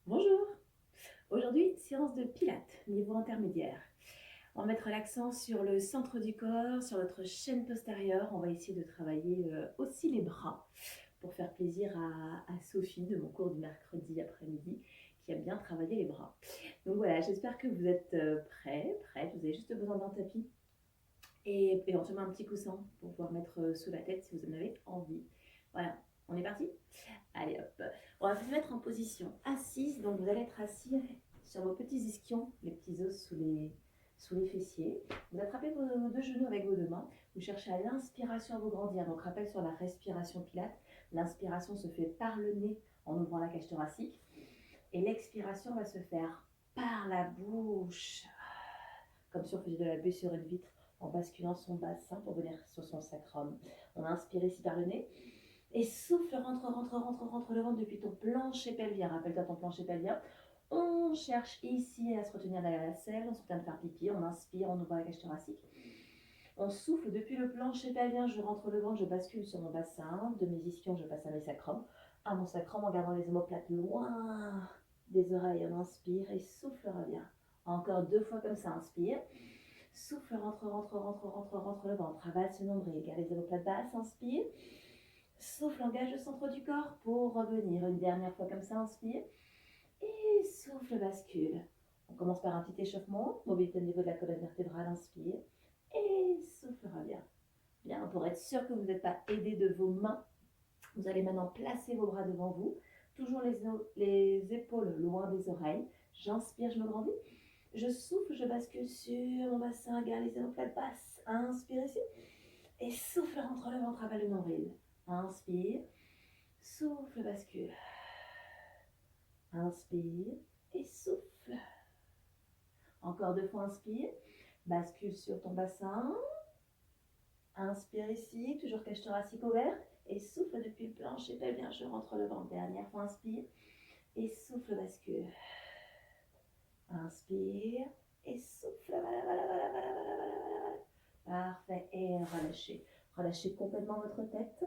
Bonjour! Aujourd'hui, séance de pilates, niveau intermédiaire. On va mettre l'accent sur le centre du corps, sur notre chaîne postérieure. On va essayer de travailler aussi les bras pour faire plaisir à Sophie de mon cours du mercredi après-midi qui a bien travaillé les bras. Donc voilà, j'espère que vous êtes prêts. Vous avez juste besoin d'un tapis et éventuellement un petit coussin pour pouvoir mettre sous la tête si vous en avez envie. Voilà, on est parti? Allez hop, on va se mettre en position assise, donc vous allez être assis sur vos petits ischions, les petits os sous les fessiers. Vous attrapez vos deux genoux avec vos deux mains, vous cherchez à l'inspiration à vous grandir. Donc rappel sur la respiration pilate, l'inspiration se fait par le nez en ouvrant la cage thoracique et l'expiration va se faire par la bouche, comme si on faisait de la buée sur une vitre en basculant son bassin pour venir sur son sacrum. On inspire ici par le nez. Et souffle, rentre le ventre depuis ton plancher pelvien. Rappelle-toi ton plancher pelvien. On cherche ici à se retenir derrière la selle. On se retient de faire pipi. On inspire, on ouvre la cage thoracique. On souffle depuis le plancher pelvien. Je rentre le ventre, je bascule sur mon bassin. De mes ischions, je passe à mes sacrums. À mon sacrum en gardant les omoplates loin des oreilles. On inspire et souffle, revient. Encore 2 fois comme ça. Inspire. Souffle, rentre le ventre. Avale ce nombril. Garde les omoplates basses. Inspire. Souffle, engage le centre du corps pour revenir. Une dernière fois comme ça, inspire. Et souffle, bascule. On commence par un petit échauffement. Mobilité au niveau de la colonne vertébrale, inspire. Et souffle, revient. Bien, pour être sûr que vous n'êtes pas aidé de vos mains, vous allez maintenant placer vos bras devant vous. Toujours les épaules loin des oreilles. J'inspire, je me grandis. Je souffle, je bascule sur mon bassin. Garde les omoplates basses. Inspire ici. Et souffle, rentre le ventre, avale le nombril. Inspire. Souffle, bascule. Inspire et souffle. Encore 2 fois, inspire. Bascule sur ton bassin. Inspire ici, toujours cage thoracique ouverte. Et souffle depuis le plancher pelvien. Je rentre le ventre. Dernière fois, inspire. Et souffle, bascule. Inspire et souffle. Voilà. Parfait. Et relâchez. Relâchez complètement votre tête.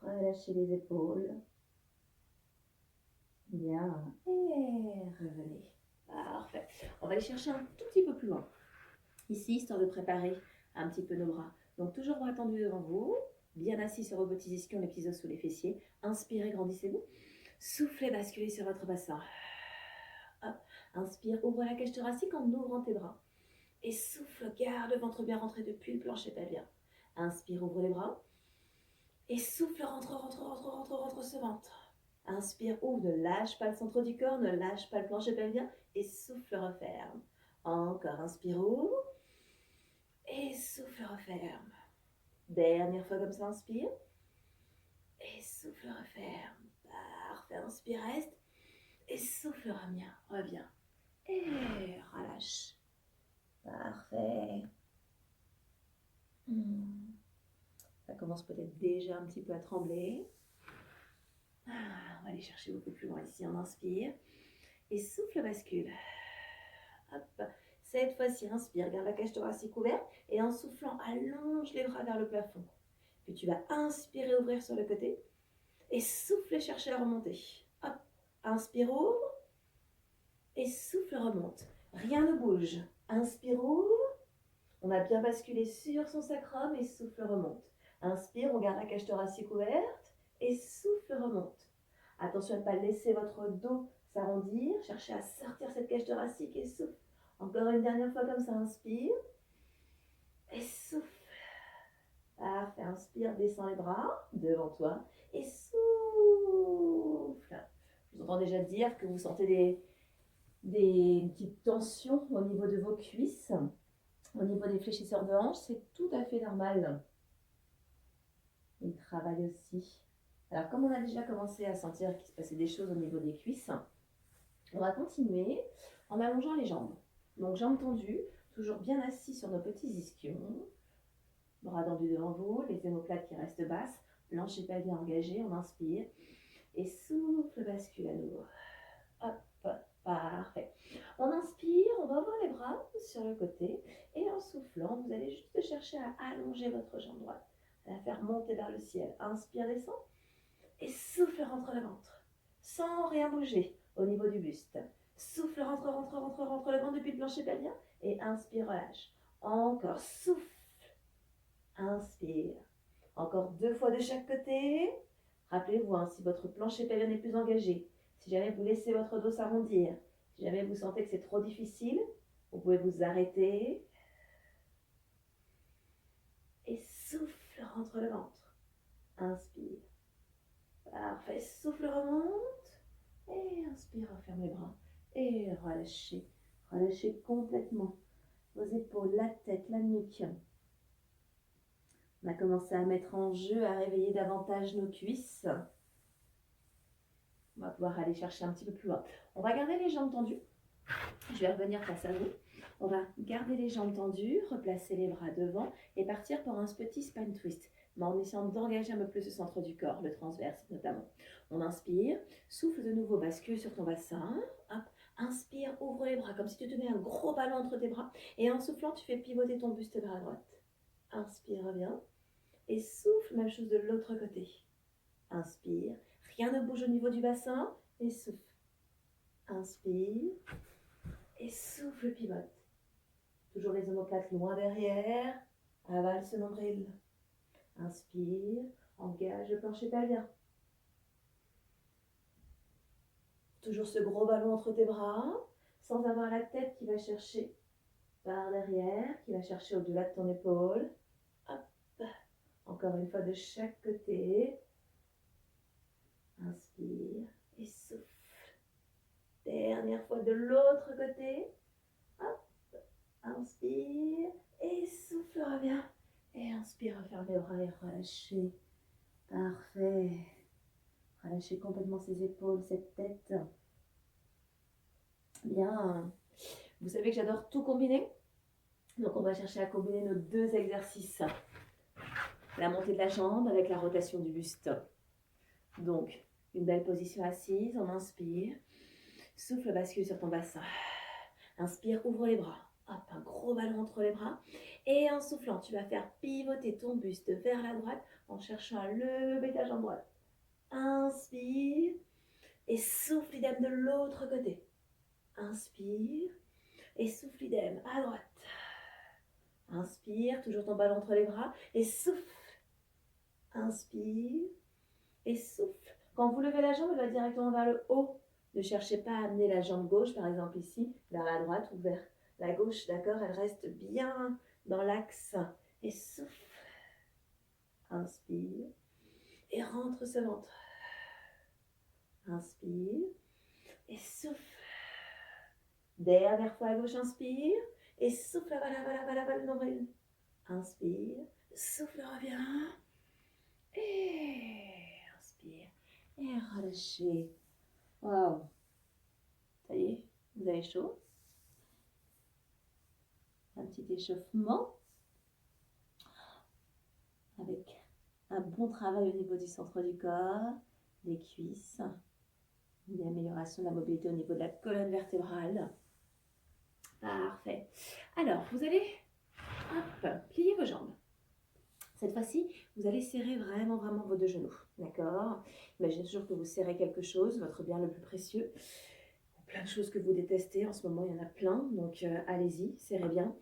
Relâchez les épaules. Bien. Et revenez. Parfait. On va aller chercher un tout petit peu plus loin. Ici, histoire de préparer un petit peu nos bras. Donc, toujours bras tendus devant vous. Bien assis sur vos petits ischions, les petits os sous les fessiers. Inspirez, grandissez-vous. Soufflez, basculez sur votre bassin. Hop. Inspire, ouvre la cage thoracique en ouvrant tes bras. Et souffle, garde le ventre bien rentré depuis le plancher pelvien. Inspire, ouvre les bras. Et souffle, rentre ce ventre. Inspire, ouvre, ne lâche pas le centre du corps, ne lâche pas le plancher pelvien. Et souffle, referme. Encore, inspire, ouvre. Et souffle, referme. Dernière fois comme ça, inspire. Et souffle, referme. Parfait, inspire, reste. Et souffle, reviens. Et relâche. Parfait. Ça commence peut-être déjà un petit peu à trembler. On va aller chercher beaucoup plus loin ici. On inspire. Et souffle, bascule. Hop. Cette fois-ci, inspire, garde la cage thoracique ouverte. Et en soufflant, allonge les bras vers le plafond. Puis tu vas inspirer, ouvrir sur le côté. Et souffle, chercher à remonter. Hop. Inspire, ouvre. Et souffle, remonte. Rien ne bouge. Inspire, ouvre. On a bien basculé sur son sacrum et souffle, remonte. Inspire, on garde la cage thoracique ouverte. Et souffle, remonte. Attention à ne pas laisser votre dos s'arrondir. Cherchez à sortir cette cage thoracique et souffle. Encore une dernière fois comme ça, inspire. Et souffle. Parfait, inspire, descends les bras devant toi. Et souffle. Je vous entends déjà dire que vous sentez des petites tensions au niveau de vos cuisses, au niveau des fléchisseurs de hanches. C'est tout à fait normal. Il travaille aussi. Alors, comme on a déjà commencé à sentir qu'il se passait des choses au niveau des cuisses, on va continuer en allongeant les jambes. Donc, jambes tendues, toujours bien assis sur nos petits ischions. Bras tendus devant vous, les omoplates qui restent basses, plancher pelvien engagé, on inspire. Et souffle, bascule à nouveau. Hop, parfait. On inspire, on va ouvrir les bras sur le côté. Et en soufflant, vous allez juste chercher à allonger votre jambe droite, à la faire monter vers le ciel. Inspire, descend. Et souffle, rentre le ventre. sans rien bouger au niveau du buste. Souffle, rentre, rentre, rentre, rentre le ventre depuis le plancher pelvien et inspire, relâche. Encore, souffle, inspire. Encore 2 fois de chaque côté. Rappelez-vous, hein, si votre plancher pelvien est plus engagé, si jamais vous laissez votre dos s'arrondir, si jamais vous sentez que c'est trop difficile, vous pouvez vous arrêter. Et souffle, rentre le ventre. Inspire. Parfait, souffle, remonte. Et inspire, referme les bras. Et relâchez. Relâchez complètement vos épaules, la tête, la nuque. On a commencé à mettre en jeu, à réveiller davantage nos cuisses. On va pouvoir aller chercher un petit peu plus loin. On va garder les jambes tendues. Je vais revenir face à vous. On va garder les jambes tendues, replacer les bras devant et partir pour un petit spine twist. Mais en essayant d'engager un peu plus le centre du corps, le transverse notamment. On inspire, souffle de nouveau, bascule sur ton bassin. Hop. Inspire, ouvre les bras comme si tu tenais un gros ballon entre tes bras. Et en soufflant, tu fais pivoter ton buste vers la droite. Inspire, reviens. Et souffle, même chose de l'autre côté. Inspire, rien ne bouge au niveau du bassin. Et souffle. Inspire. Et souffle, pivote. Toujours les omoplates loin derrière. Avale ce nombril. Inspire, engage le plancher pelvien. Toujours ce gros ballon entre tes bras, sans avoir la tête qui va chercher par derrière, qui va chercher au-delà de ton épaule. Hop. Encore une fois de chaque côté. Inspire et souffle. Dernière fois de l'autre côté. Hop. Inspire et souffle, reviens. Et inspire, ferme les bras et relâchez. Parfait. Relâchez complètement ces épaules, cette tête. Bien. Vous savez que j'adore tout combiner. Donc on va chercher à combiner nos 2 exercices. La montée de la jambe avec la rotation du buste. Donc, une belle position assise, on inspire. Souffle, bascule sur ton bassin. Inspire, ouvre les bras. Hop, un gros ballon entre les bras. Et en soufflant, tu vas faire pivoter ton buste vers la droite en cherchant à lever ta jambe droite. Inspire. Et souffle, idem de l'autre côté. Inspire. Et souffle, idem à droite. Inspire, toujours ton ballon entre les bras. Et souffle. Inspire. Et souffle. Quand vous levez la jambe, elle va directement vers le haut. Ne cherchez pas à amener la jambe gauche, par exemple ici, vers la droite ou vers la gauche. D'accord? Elle reste bien dans l'axe. Et souffle. Inspire. Et rentre ce ventre. Inspire. Et souffle. Dernière fois à gauche, inspire. Et souffle, avale le nombril. Inspire. Souffle, reviens. Et inspire. Et relâchez. Waouh. Ça y est, vous avez chaud. Un petit échauffement. Avec un bon travail au niveau du centre du corps, des cuisses. Une amélioration de la mobilité au niveau de la colonne vertébrale. Parfait. Alors, vous allez plier vos jambes. Cette fois-ci, vous allez serrer vraiment vos 2 genoux. D'accord? Imaginez toujours que vous serrez quelque chose, votre bien le plus précieux. Plein de choses que vous détestez. En ce moment, il y en a plein. Donc, allez-y, serrez bien.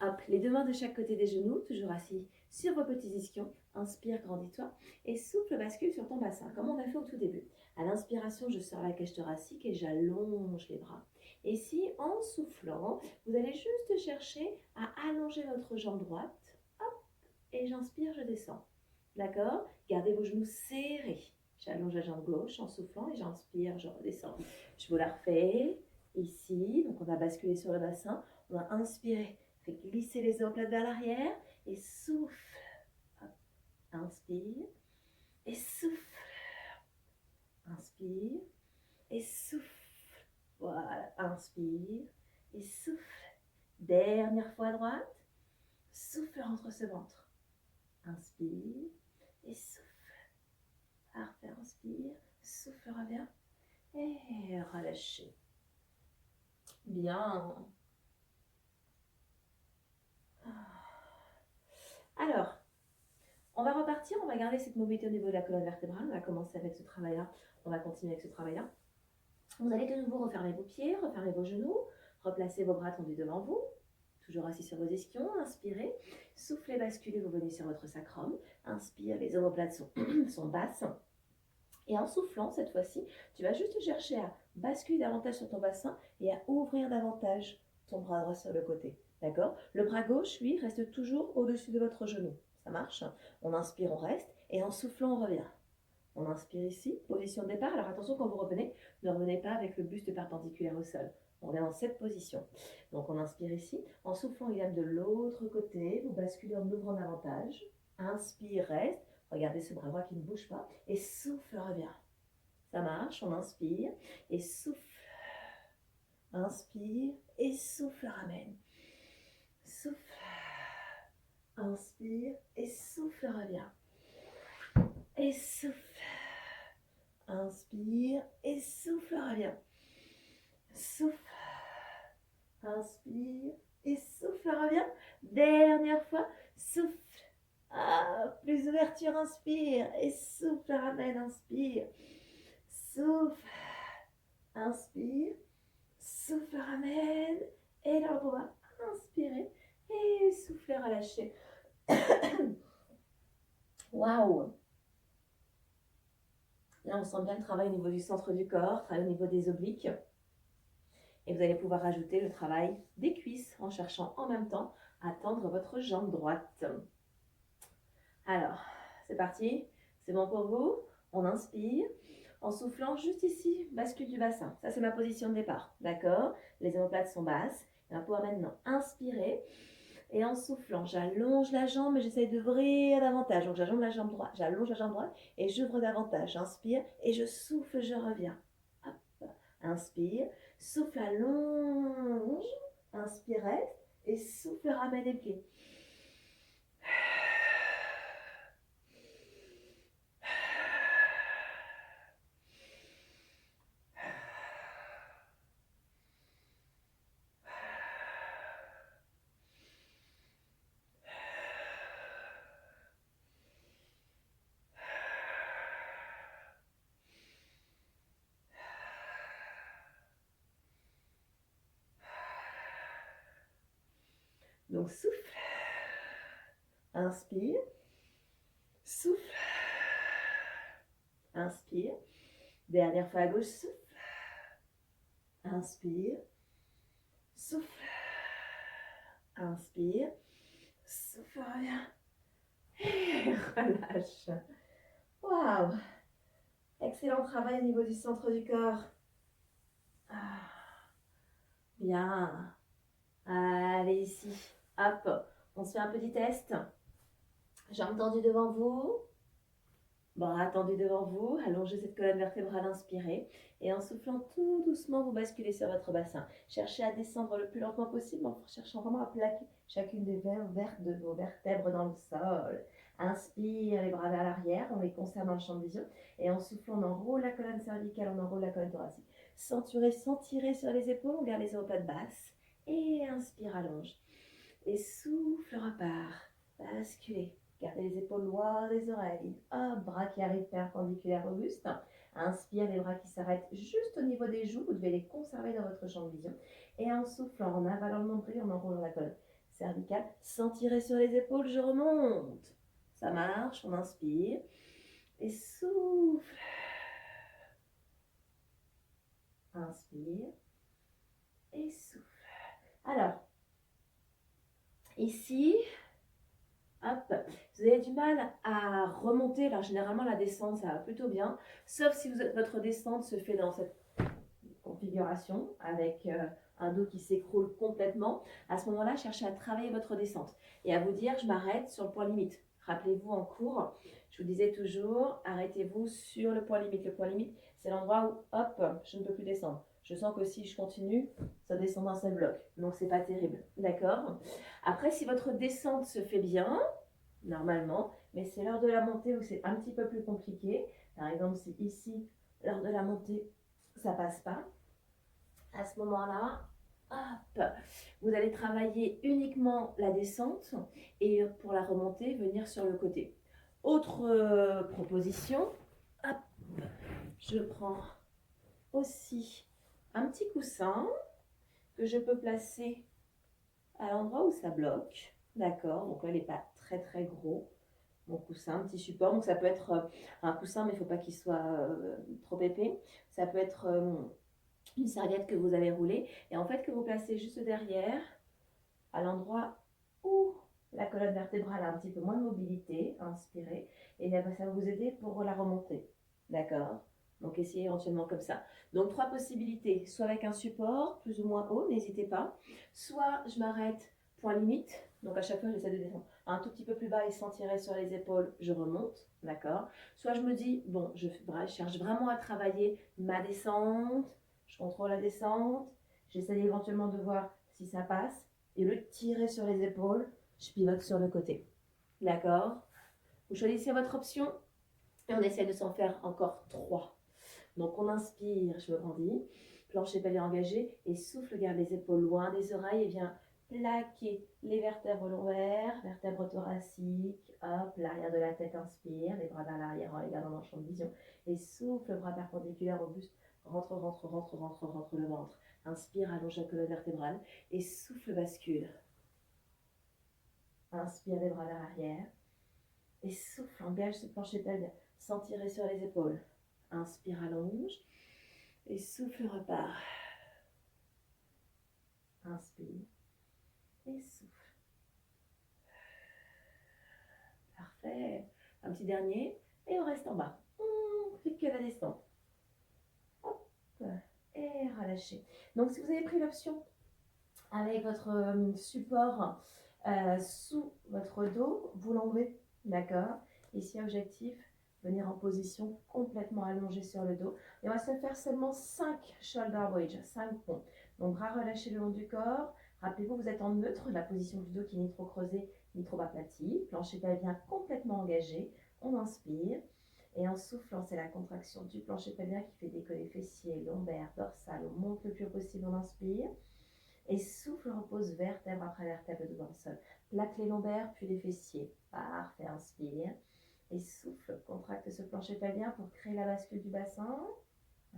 Hop, les 2 mains de chaque côté des genoux, toujours assis sur vos petits ischions. Inspire, grandis-toi. Et souffle, bascule sur ton bassin, comme on a fait au tout début. À l'inspiration, je sors la cage thoracique et j'allonge les bras. Et ici, en soufflant, vous allez juste chercher à allonger votre jambe droite. Hop, et j'inspire, je descends. D'accord? Gardez vos genoux serrés. J'allonge la jambe gauche en soufflant et j'inspire, je redescends. Je vous la refais ici. Donc, on va basculer sur le bassin. On va inspirer, fait glisser les omoplates vers l'arrière et souffle. Hop. Inspire et souffle. Inspire et souffle. Voilà, inspire et souffle. Dernière fois à droite. Souffle, rentre ce ventre. Inspire et souffle. Parfait, inspire, souffle, reviens et relâchez. Bien. Alors, on va repartir, on va garder cette mobilité au niveau de la colonne vertébrale. On va commencer avec ce travail-là. On va continuer avec ce travail-là. Vous allez de nouveau refermer vos pieds, refermer vos genoux, replacer vos bras tendus devant vous, toujours assis sur vos ischions, inspirez, soufflez, basculez, vous venez sur votre sacrum, inspire, les omoplates sont basses, et en soufflant cette fois-ci, tu vas juste chercher à basculer davantage sur ton bassin et à ouvrir davantage ton bras droit sur le côté, d'accord? Le bras gauche, lui, reste toujours au-dessus de votre genou, ça marche? On inspire, on reste, et en soufflant, on revient. On inspire ici, position de départ. Alors attention, quand vous revenez, ne revenez pas avec le buste perpendiculaire au sol. On est dans cette position. Donc on inspire ici. En soufflant, il y a de l'autre côté. Vous basculez en ouvrant davantage. Inspire, reste. Regardez ce bras droit qui ne bouge pas. Et souffle, revient. Ça marche. On inspire et souffle. Inspire et souffle, ramène. Souffle. Inspire et souffle, revient. Et souffle. Inspire et souffle, reviens. Souffle. Inspire et souffle, reviens. Dernière fois, souffle. Ah, plus d'ouverture, inspire et souffle, ramène, inspire. Souffle. Inspire. Souffle, ramène. Et là, on va inspirer et souffler, relâcher. Waouh! Là, on sent bien le travail au niveau du centre du corps, travail au niveau des obliques. Et vous allez pouvoir ajouter le travail des cuisses en cherchant en même temps à tendre votre jambe droite. Alors, c'est parti. C'est bon pour vous? On inspire. En soufflant juste ici, bascule du bassin. Ça, c'est ma position de départ. D'accord? Les omoplates sont basses. Et on va pouvoir maintenant inspirer. Et en soufflant, j'allonge la jambe et j'essaye d'ouvrir davantage. Donc j'allonge la jambe droite et j'ouvre davantage. J'inspire et je souffle, je reviens. Hop. Inspire, souffle, allonge. Inspire, reste et souffle, ramène les pieds. Donc souffle, inspire, souffle, inspire. Dernière fois à gauche, souffle, inspire, souffle, inspire, souffle, reviens et relâche. Waouh! Excellent travail au niveau du centre du corps. Ah, bien. Allez ici. Hop, on se fait un petit test. Jambes tendues devant vous. Bras tendus devant vous. Allongez cette colonne vertébrale, inspirez. Et en soufflant tout doucement, vous basculez sur votre bassin. Cherchez à descendre le plus lentement possible en cherchant vraiment à plaquer chacune des vertes de vos vertèbres dans le sol. Inspire les bras vers l'arrière, on les conserve dans le champ de vision. Et en soufflant, on enroule la colonne cervicale, on enroule la colonne thoracique. Centurez sans tirer sur les épaules, on garde les omoplates basses. Et inspire, allonge. Et souffle, repart. Basculez. Gardez les épaules loin des oreilles. Hop, bras qui arrivent perpendiculaires au buste. Inspire, les bras qui s'arrêtent juste au niveau des joues. Vous devez les conserver dans votre champ de vision. Et en soufflant, en avalant le nombril, en enroulant la colonne cervicale, sans tirer sur les épaules, je remonte. Ça marche, on inspire. Et souffle. Inspire. Et souffle. Alors, ici, hop, vous avez du mal à remonter. Alors, généralement, la descente, ça va plutôt bien. Sauf si votre descente se fait dans cette configuration avec un dos qui s'écroule complètement. À ce moment-là, cherchez à travailler votre descente et à vous dire, je m'arrête sur le point limite. Rappelez-vous en cours, je vous disais toujours, arrêtez-vous sur le point limite. Le point limite, c'est l'endroit où, hop, je ne peux plus descendre. Je sens que si je continue, ça descend d'un seul bloc. Donc, c'est pas terrible. D'accord? Après, si votre descente se fait bien, normalement, mais c'est lors de la montée où c'est un petit peu plus compliqué. Par exemple, si ici, lors de la montée, ça passe pas. À ce moment-là, hop, vous allez travailler uniquement la descente et pour la remontée, venir sur le côté. Autre proposition, hop, Je prends aussi un petit coussin que je peux placer à l'endroit où ça bloque. D'accord, donc là, il n'est pas très très gros. Mon coussin, un petit support. Donc ça peut être un coussin, mais il ne faut pas qu'il soit trop épais. Ça peut être une serviette que vous avez roulée et en fait que vous placez juste derrière, à l'endroit où la colonne vertébrale a un petit peu moins de mobilité, inspirez, et ça va vous aider pour la remonter. D'accord? Donc essayez éventuellement comme ça. Donc trois possibilités, soit avec un support plus ou moins haut, n'hésitez pas, soit je m'arrête point limite, donc à chaque fois j'essaie de descendre un tout petit peu plus bas et sans tirer sur les épaules, je remonte, d'accord? Soit je me dis, bon, je cherche vraiment à travailler ma descente, je contrôle la descente, j'essaie éventuellement de voir si ça passe, et le tirer sur les épaules, je pivote sur le côté. D'accord? Vous choisissez votre option et on essaie de s'en faire encore 3. Donc on inspire, je me grandis, plancher pelvien engagé et souffle, garde les épaules loin des oreilles et viens plaquer les vertèbres lombaires, vertèbres thoraciques, hop, l'arrière de la tête inspire, les bras vers l'arrière en les gardant dans le champ de vision et souffle, bras perpendiculaires au buste, rentre, rentre, rentre, rentre, rentre le ventre. Inspire, allonge la colonne vertébrale et souffle, bascule. Inspire les bras vers l'arrière et souffle, engage ce plancher pelvien sans tirer sur les épaules. Inspire, allonge et souffle, repart. Inspire et souffle. Parfait. Un petit dernier et on reste en bas. On fait que la descente. Hop. Et relâchez. Donc si vous avez pris l'option avec votre support sous votre dos, vous l'enlevez. D'accord? Ici, objectif, venir en position complètement allongée sur le dos. Et on va se faire seulement 5 shoulder bridge, 5 ponts. Donc, bras relâchés le long du corps. Rappelez-vous, vous êtes en neutre, la position du dos qui n'est trop creusée ni trop aplatie. Plancher pelvien complètement engagé. On inspire. Et en soufflant, c'est la contraction du plancher pelvien qui fait décoller fessiers, lombaires, dorsal. On monte le plus haut possible, on inspire. Et souffle, repose vertèbre après vertèbre devant le sol. Plaque les lombaires, puis les fessiers. Parfait, inspire. Et souffle, contracte ce plancher pelvien pour créer la bascule du bassin.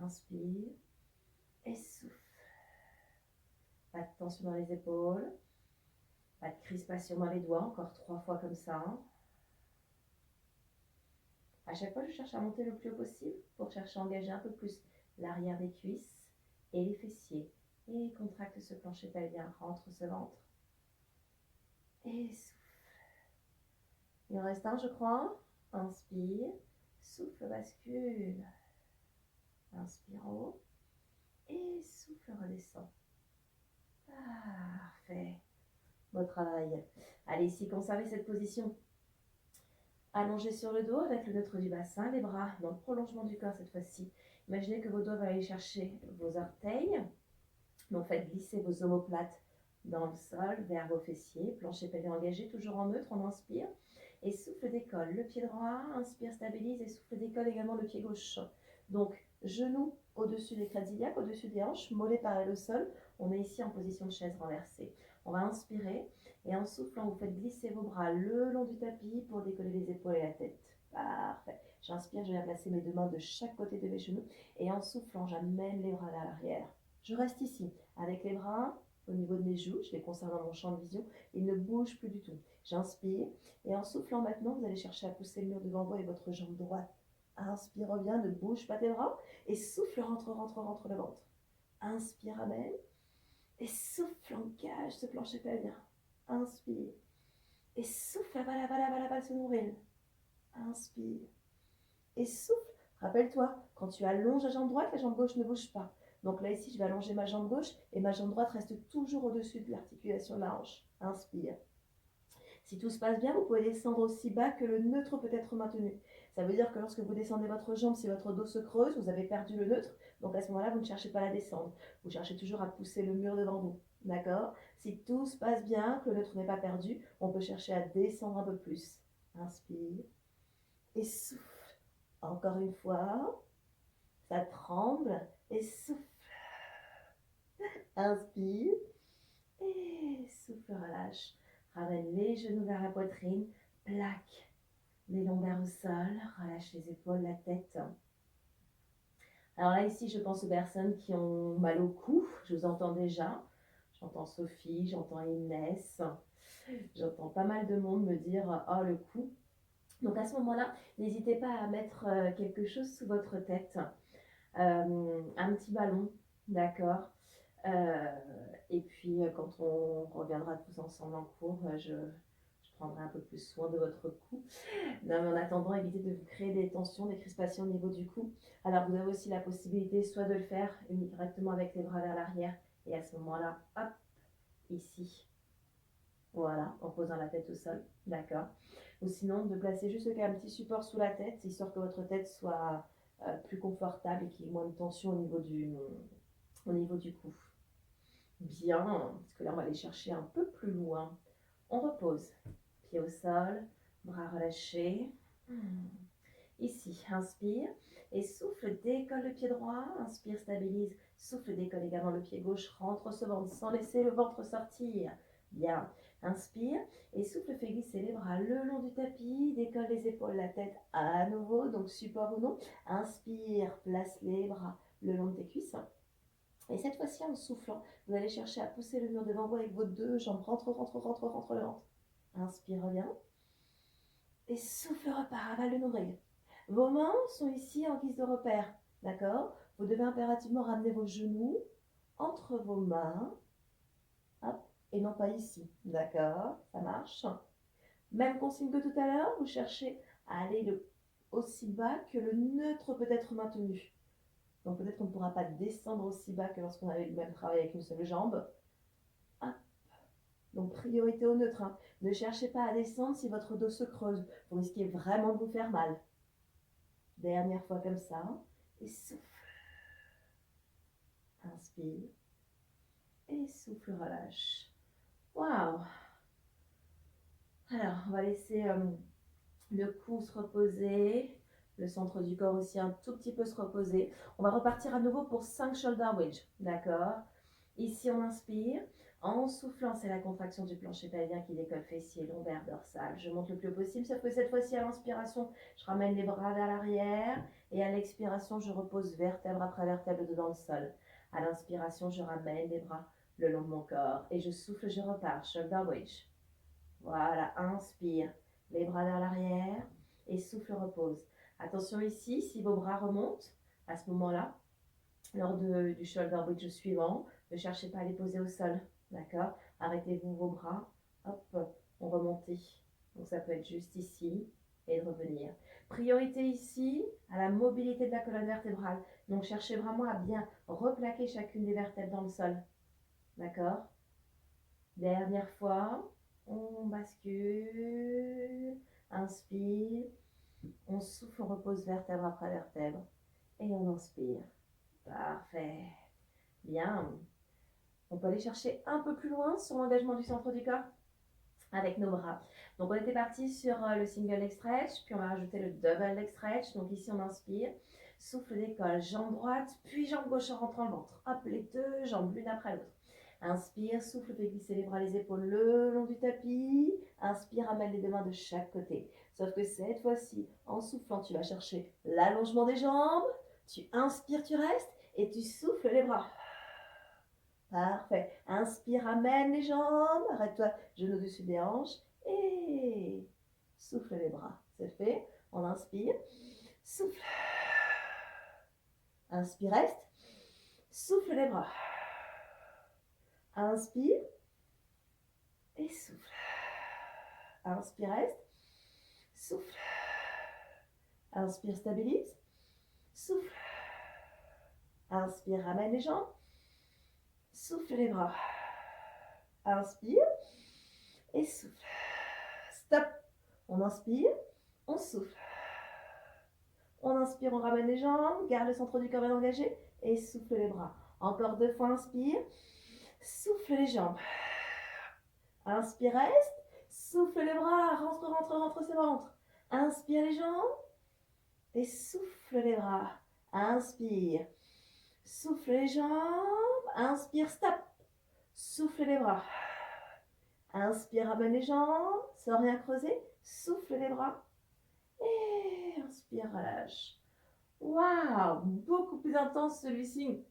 Inspire. Et souffle. Pas de tension dans les épaules. Pas de crispation dans les doigts. Encore 3 fois comme ça. À chaque fois, je cherche à monter le plus haut possible pour chercher à engager un peu plus l'arrière des cuisses et les fessiers. Et contracte ce plancher pelvien, rentre ce ventre. Et souffle. Il en reste un, je crois. Inspire. Souffle, bascule. Inspire haut. Et souffle, redescend. Parfait. Bon travail. Allez, ici, conservez cette position. Allongez sur le dos avec le neutre du bassin, les bras dans le prolongement du corps cette fois-ci. Imaginez que vos doigts vont aller chercher vos orteils. Donc faites glisser vos omoplates dans le sol vers vos fessiers. Plancher pelvien engagé, toujours en neutre, on inspire. Et souffle, décolle. Le pied droit, inspire, stabilise et souffle, décolle également le pied gauche. Donc genoux au-dessus des crêtes iliaques, au-dessus des hanches, mollets parallèles au sol. On est ici en position de chaise renversée. On va inspirer et en soufflant, vous faites glisser vos bras le long du tapis pour décoller les épaules et la tête. Parfait. J'inspire, je viens placer mes deux mains de chaque côté de mes genoux et en soufflant, j'amène les bras vers l'arrière. Je reste ici avec les bras au niveau de mes joues, je les conserve dans mon champ de vision, ils ne bougent plus du tout. J'inspire et en soufflant maintenant, vous allez chercher à pousser le mur devant vous et votre jambe droite. Inspire, reviens, ne bouge pas tes bras et souffle, rentre, rentre, rentre le ventre. Inspire, amène et souffle, engage ce plancher pelvien. Inspire et souffle, aval, aval, aval, aval ce nombril. Inspire et souffle. Rappelle-toi, quand tu allonges la jambe droite, la jambe gauche ne bouge pas. Donc là, ici, je vais allonger ma jambe gauche et ma jambe droite reste toujours au-dessus de l'articulation de la hanche. Inspire. Si tout se passe bien, vous pouvez descendre aussi bas que le neutre peut être maintenu. Ça veut dire que lorsque vous descendez votre jambe, si votre dos se creuse, vous avez perdu le neutre. Donc à ce moment-là, vous ne cherchez pas à la descendre. Vous cherchez toujours à pousser le mur devant vous. D'accord? Si tout se passe bien, que le neutre n'est pas perdu, on peut chercher à descendre un peu plus. Inspire et souffle. Encore une fois. Ça tremble et souffle. Inspire et souffle, relâche. Ramène les genoux vers la poitrine, plaque les lombaires au sol, relâche les épaules, la tête. Alors là, ici, je pense aux personnes qui ont mal au cou. Je vous entends déjà. J'entends Sophie, j'entends Inès. J'entends pas mal de monde me dire oh le cou. Donc à ce moment-là, n'hésitez pas à mettre quelque chose sous votre tête, un petit ballon, d'accord. Euh, et puis quand on reviendra tous ensemble en cours, je prendrai un peu plus soin de votre cou. Non, mais en attendant, évitez de vous créer des tensions, des crispations au niveau du cou. Alors vous avez aussi la possibilité soit de le faire directement avec les bras vers l'arrière, et à ce moment-là, hop, ici. Voilà, en posant la tête au sol, d'accord. Ou sinon, de placer juste un petit support sous la tête, histoire que votre tête soit plus confortable et qu'il y ait moins de tension au niveau du cou. Bien, parce que là, on va aller chercher un peu plus loin. On repose, pied au sol, bras relâchés. Ici, inspire et souffle, décolle le pied droit, inspire, stabilise, souffle, décolle également le pied gauche, rentre ce ventre sans laisser le ventre sortir. Bien, inspire et souffle, fais glisser les bras le long du tapis, décolle les épaules, la tête à nouveau, donc support ou non. Inspire, place les bras le long de tes cuisses. Et cette fois-ci, en soufflant, vous allez chercher à pousser le mur devant vous avec vos deux jambes. Rentre, rentre, rentre, rentre le ventre. Inspire, reviens. Et souffle, repart, avale le nombril. Vos mains sont ici en guise de repère, d'accord? Vous devez impérativement ramener vos genoux entre vos mains, hop, et non pas ici, d'accord? Ça marche. Même consigne que tout à l'heure, vous cherchez à aller aussi bas que le neutre peut être maintenu. Donc peut-être qu'on ne pourra pas descendre aussi bas que lorsqu'on avait le même travail avec une seule jambe. Hop. Donc priorité au neutre, hein. Ne cherchez pas à descendre si votre dos se creuse. Vous risquez vraiment de vous faire mal. Dernière fois comme ça. Et souffle. Inspire. Et souffle, relâche. Waouh! Alors, on va laisser le cou se reposer. Le centre du corps aussi un tout petit peu se reposer. On va repartir à nouveau pour 5 shoulder wedge. D'accord? Ici, on inspire. En soufflant, c'est la contraction du plancher pelvien qui décolle fessier, lombaire, dorsal. Je monte le plus possible, sauf que cette fois-ci, à l'inspiration, je ramène les bras vers l'arrière. Et à l'expiration, je repose vertèbre après vertèbre dans le sol. À l'inspiration, je ramène les bras le long de mon corps. Et je souffle, je repars. Shoulder wedge. Voilà, inspire. Les bras vers l'arrière. Et souffle, repose. Attention ici, si vos bras remontent, à ce moment-là, lors du shoulder wedge suivant, ne cherchez pas à les poser au sol, d'accord? Arrêtez-vous vos bras, hop, on remonte. Donc ça peut être juste ici et de revenir. Priorité ici à la mobilité de la colonne vertébrale. Donc cherchez vraiment à bien replaquer chacune des vertèbres dans le sol, d'accord? Dernière fois, on bascule, inspire, on souffle, on repose vertèbre après vertèbre et on inspire. Parfait. Bien. On peut aller chercher un peu plus loin sur l'engagement du centre du corps avec nos bras. Donc on était parti sur le single leg stretch, puis on va rajouter le double leg stretch. Donc ici on inspire, souffle, décolle, jambe droite, puis jambe gauche en rentrant le ventre. Hop, les deux jambes l'une après l'autre. Inspire, souffle, fais glisser les bras, les épaules le long du tapis. Inspire, amène les deux mains de chaque côté. Sauf que cette fois-ci, en soufflant, tu vas chercher l'allongement des jambes. Tu inspires, tu restes et tu souffles les bras. Parfait. Inspire, amène les jambes. Arrête-toi, genou dessus des hanches. Et souffle les bras. C'est fait. On inspire. Souffle. Inspire, reste. Souffle les bras. Inspire. Et souffle. Inspire, reste. Souffle. Inspire, stabilise. Souffle. Inspire, ramène les jambes. Souffle les bras. Inspire. Et souffle. Stop. On inspire. On souffle. On inspire, on ramène les jambes. Garde le centre du corps bien engagé. Et souffle les bras. Encore 2 fois, inspire. Souffle les jambes. Inspire, reste. Souffle les bras. Rentre, rentre, rentre, c'est ventre. Inspire les jambes. Et souffle les bras. Inspire. Souffle les jambes. Inspire, stop. Souffle les bras. Inspire, ramène les jambes. Sans rien creuser. Souffle les bras. Et inspire, relâche. Waouh, beaucoup plus intense celui-ci.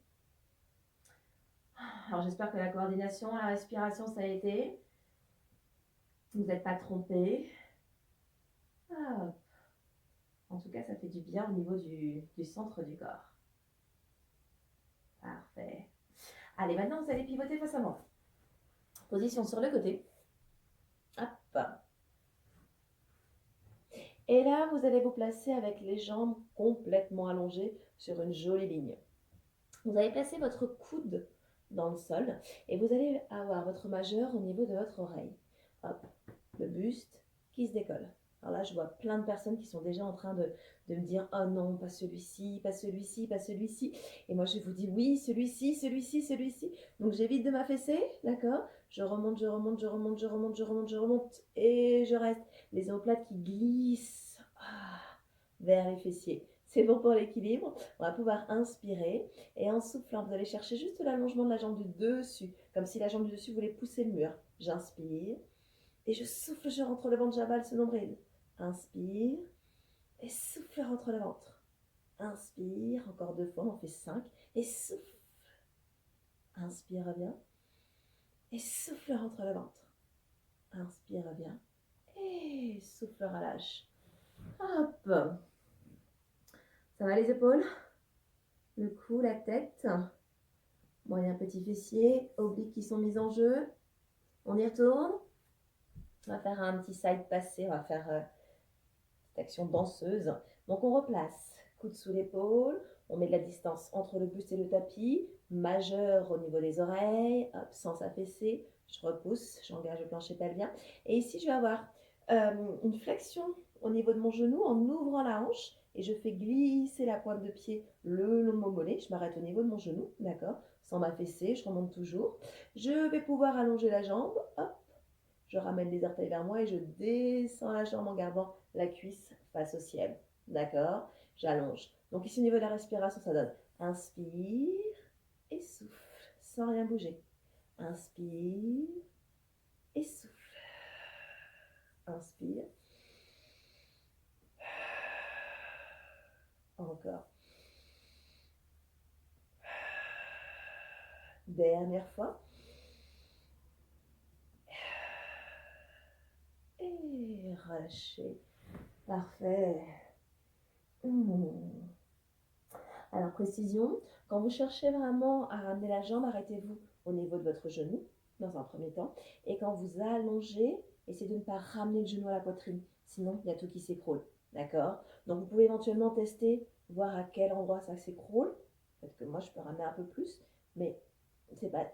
Alors j'espère que la coordination, la respiration, ça a été. Vous n'êtes pas trompé. Ah, en tout cas, ça fait du bien au niveau du centre du corps. Parfait. Allez, maintenant, vous allez pivoter face à moi. Position sur le côté. Hop. Et là, vous allez vous placer avec les jambes complètement allongées sur une jolie ligne. Vous allez placer votre coude dans le sol et vous allez avoir votre majeur au niveau de votre oreille. Hop, le buste qui se décolle. Alors là, je vois plein de personnes qui sont déjà en train de me dire « Oh non, pas celui-ci, pas celui-ci, pas celui-ci ». Et moi, je vous dis « Oui, celui-ci, celui-ci, celui-ci ». Donc, j'évite de m'affaisser, d'accord? Je remonte, je remonte, je remonte, je remonte, je remonte, je remonte et je reste. Les omoplates qui glissent vers les fessiers. C'est bon pour l'équilibre. On va pouvoir inspirer et en soufflant, vous allez chercher juste l'allongement de la jambe du dessus, comme si la jambe du dessus voulait pousser le mur. J'inspire et je souffle, je rentre le ventre, j'avale ce nombril. Inspire et souffle, rentre le ventre. Inspire, encore 2 fois, on en fait 5 et souffle. Inspire, reviens et souffle, rentre le ventre. Inspire, reviens et souffle, relâche. Hop. Ça va les épaules? Le cou, la tête. Moyen petit fessier, obliques qui sont mis en jeu. On y retourne. On va faire un petit side passé, on va faire cette action danseuse. Donc on replace, coude sous l'épaule, on met de la distance entre le buste et le tapis, majeur au niveau des oreilles, hop, sans s'affaisser, je repousse, j'engage le plancher pelvien. Et ici je vais avoir une flexion au niveau de mon genou en ouvrant la hanche et je fais glisser la pointe de pied le long de mon mollet, je m'arrête au niveau de mon genou, d'accord, sans m'affaisser, je remonte toujours. Je vais pouvoir allonger la jambe, hop, je ramène les orteils vers moi et je descends la jambe en gardant la cuisse face au ciel. D'accord? J'allonge. Donc ici au niveau de la respiration, ça donne inspire et souffle sans rien bouger. Inspire et souffle. Inspire. Encore. Dernière fois. Et relâchez. Parfait. Alors, précision, quand vous cherchez vraiment à ramener la jambe, arrêtez-vous au niveau de votre genou, dans un premier temps. Et quand vous allongez, essayez de ne pas ramener le genou à la poitrine. Sinon, il y a tout qui s'écroule. D'accord? Donc, vous pouvez éventuellement tester, voir à quel endroit ça s'écroule. Peut-être que moi, je peux ramener un peu plus. Mais c'est pas...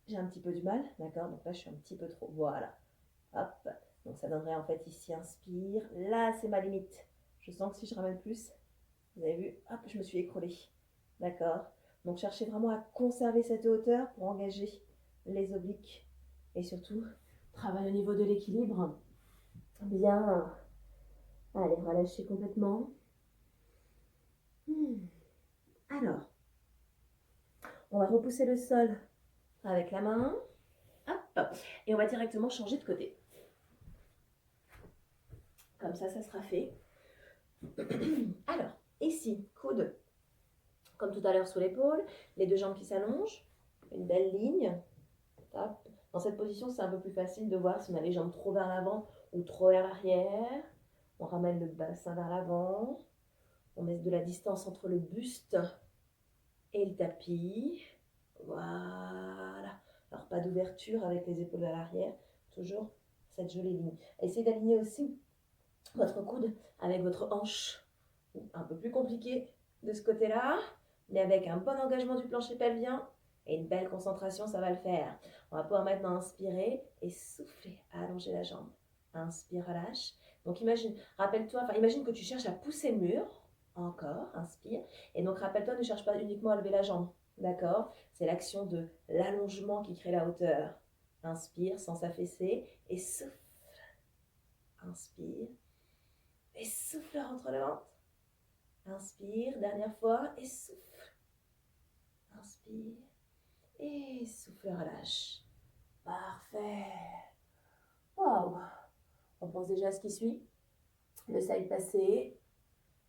J'ai un petit peu du mal. D'accord? Donc là, je suis un petit peu trop... Voilà. Hop. Donc, ça donnerait en fait ici, inspire. Là, c'est ma limite. Je sens que si je ramène plus, vous avez vu, hop, je me suis écroulée. D'accord? Donc cherchez vraiment à conserver cette hauteur pour engager les obliques. Et surtout, travail au niveau de l'équilibre. Bien. Allez, relâchez complètement. Alors, on va repousser le sol avec la main. Hop. Et on va directement changer de côté. Comme ça sera fait. Alors, ici, coude comme tout à l'heure sous l'épaule, les deux jambes qui s'allongent, une belle ligne. Hop. Dans cette position, c'est un peu plus facile de voir si on a les jambes trop vers l'avant ou trop vers l'arrière. On ramène le bassin vers l'avant. On laisse de la distance entre le buste et le tapis. Voilà. Alors, pas d'ouverture avec les épaules à l'arrière. Toujours cette jolie ligne. Essayez d'aligner aussi votre coude avec votre hanche. Un peu plus compliqué de ce côté-là, mais avec un bon engagement du plancher pelvien et une belle concentration, ça va le faire. On va pouvoir maintenant inspirer et souffler, allonger la jambe. Inspire, relâche. Donc imagine, imagine que tu cherches à pousser le mur. Encore, inspire. Et donc rappelle-toi, ne cherche pas uniquement à lever la jambe. D'accord? C'est l'action de l'allongement qui crée la hauteur. Inspire sans s'affaisser et souffle. Inspire et souffle, rentre le ventre. Inspire, dernière fois, et souffle. Inspire, et souffle, relâche. Parfait. Waouh. On pense déjà à ce qui suit. Le side passé.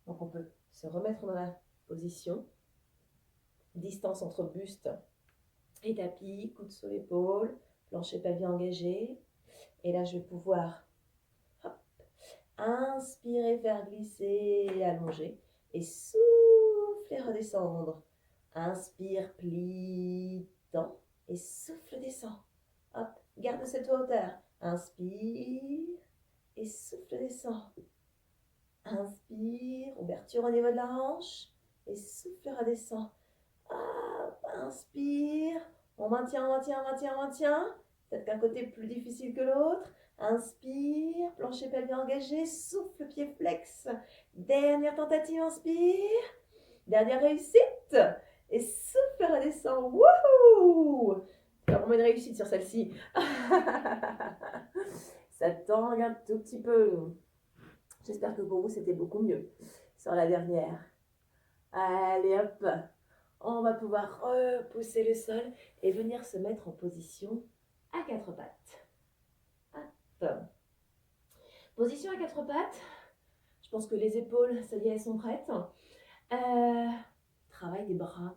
Donc on peut se remettre dans la position. Distance entre buste et tapis, coude sous l'épaule, plancher pavé engagé. Et là, je vais pouvoir hop, inspirer, faire glisser, allonger. Et souffler, redescendre. Inspire, plie, tend. Et souffle, descend. Hop, garde cette hauteur. Inspire et souffle, descend. Inspire, ouverture au niveau de la hanche. Et souffle, redescend. Hop, inspire. On maintient, on maintient, on maintient, on maintient. Peut-être qu'un côté est plus difficile que l'autre. Inspire, plancher pavé engagé, souffle, pied flex. Dernière tentative, inspire. Dernière réussite. Et souffle, redescend. Wouhou! Il y a vraiment une réussite sur celle-ci. Ça tangue un tout petit peu. J'espère que pour vous, c'était beaucoup mieux sur la dernière. Allez, hop. On va pouvoir repousser le sol et venir se mettre en position à quatre pattes. Hop. Position à quatre pattes. Je pense que les épaules, ça y est, elles sont prêtes. Travail des bras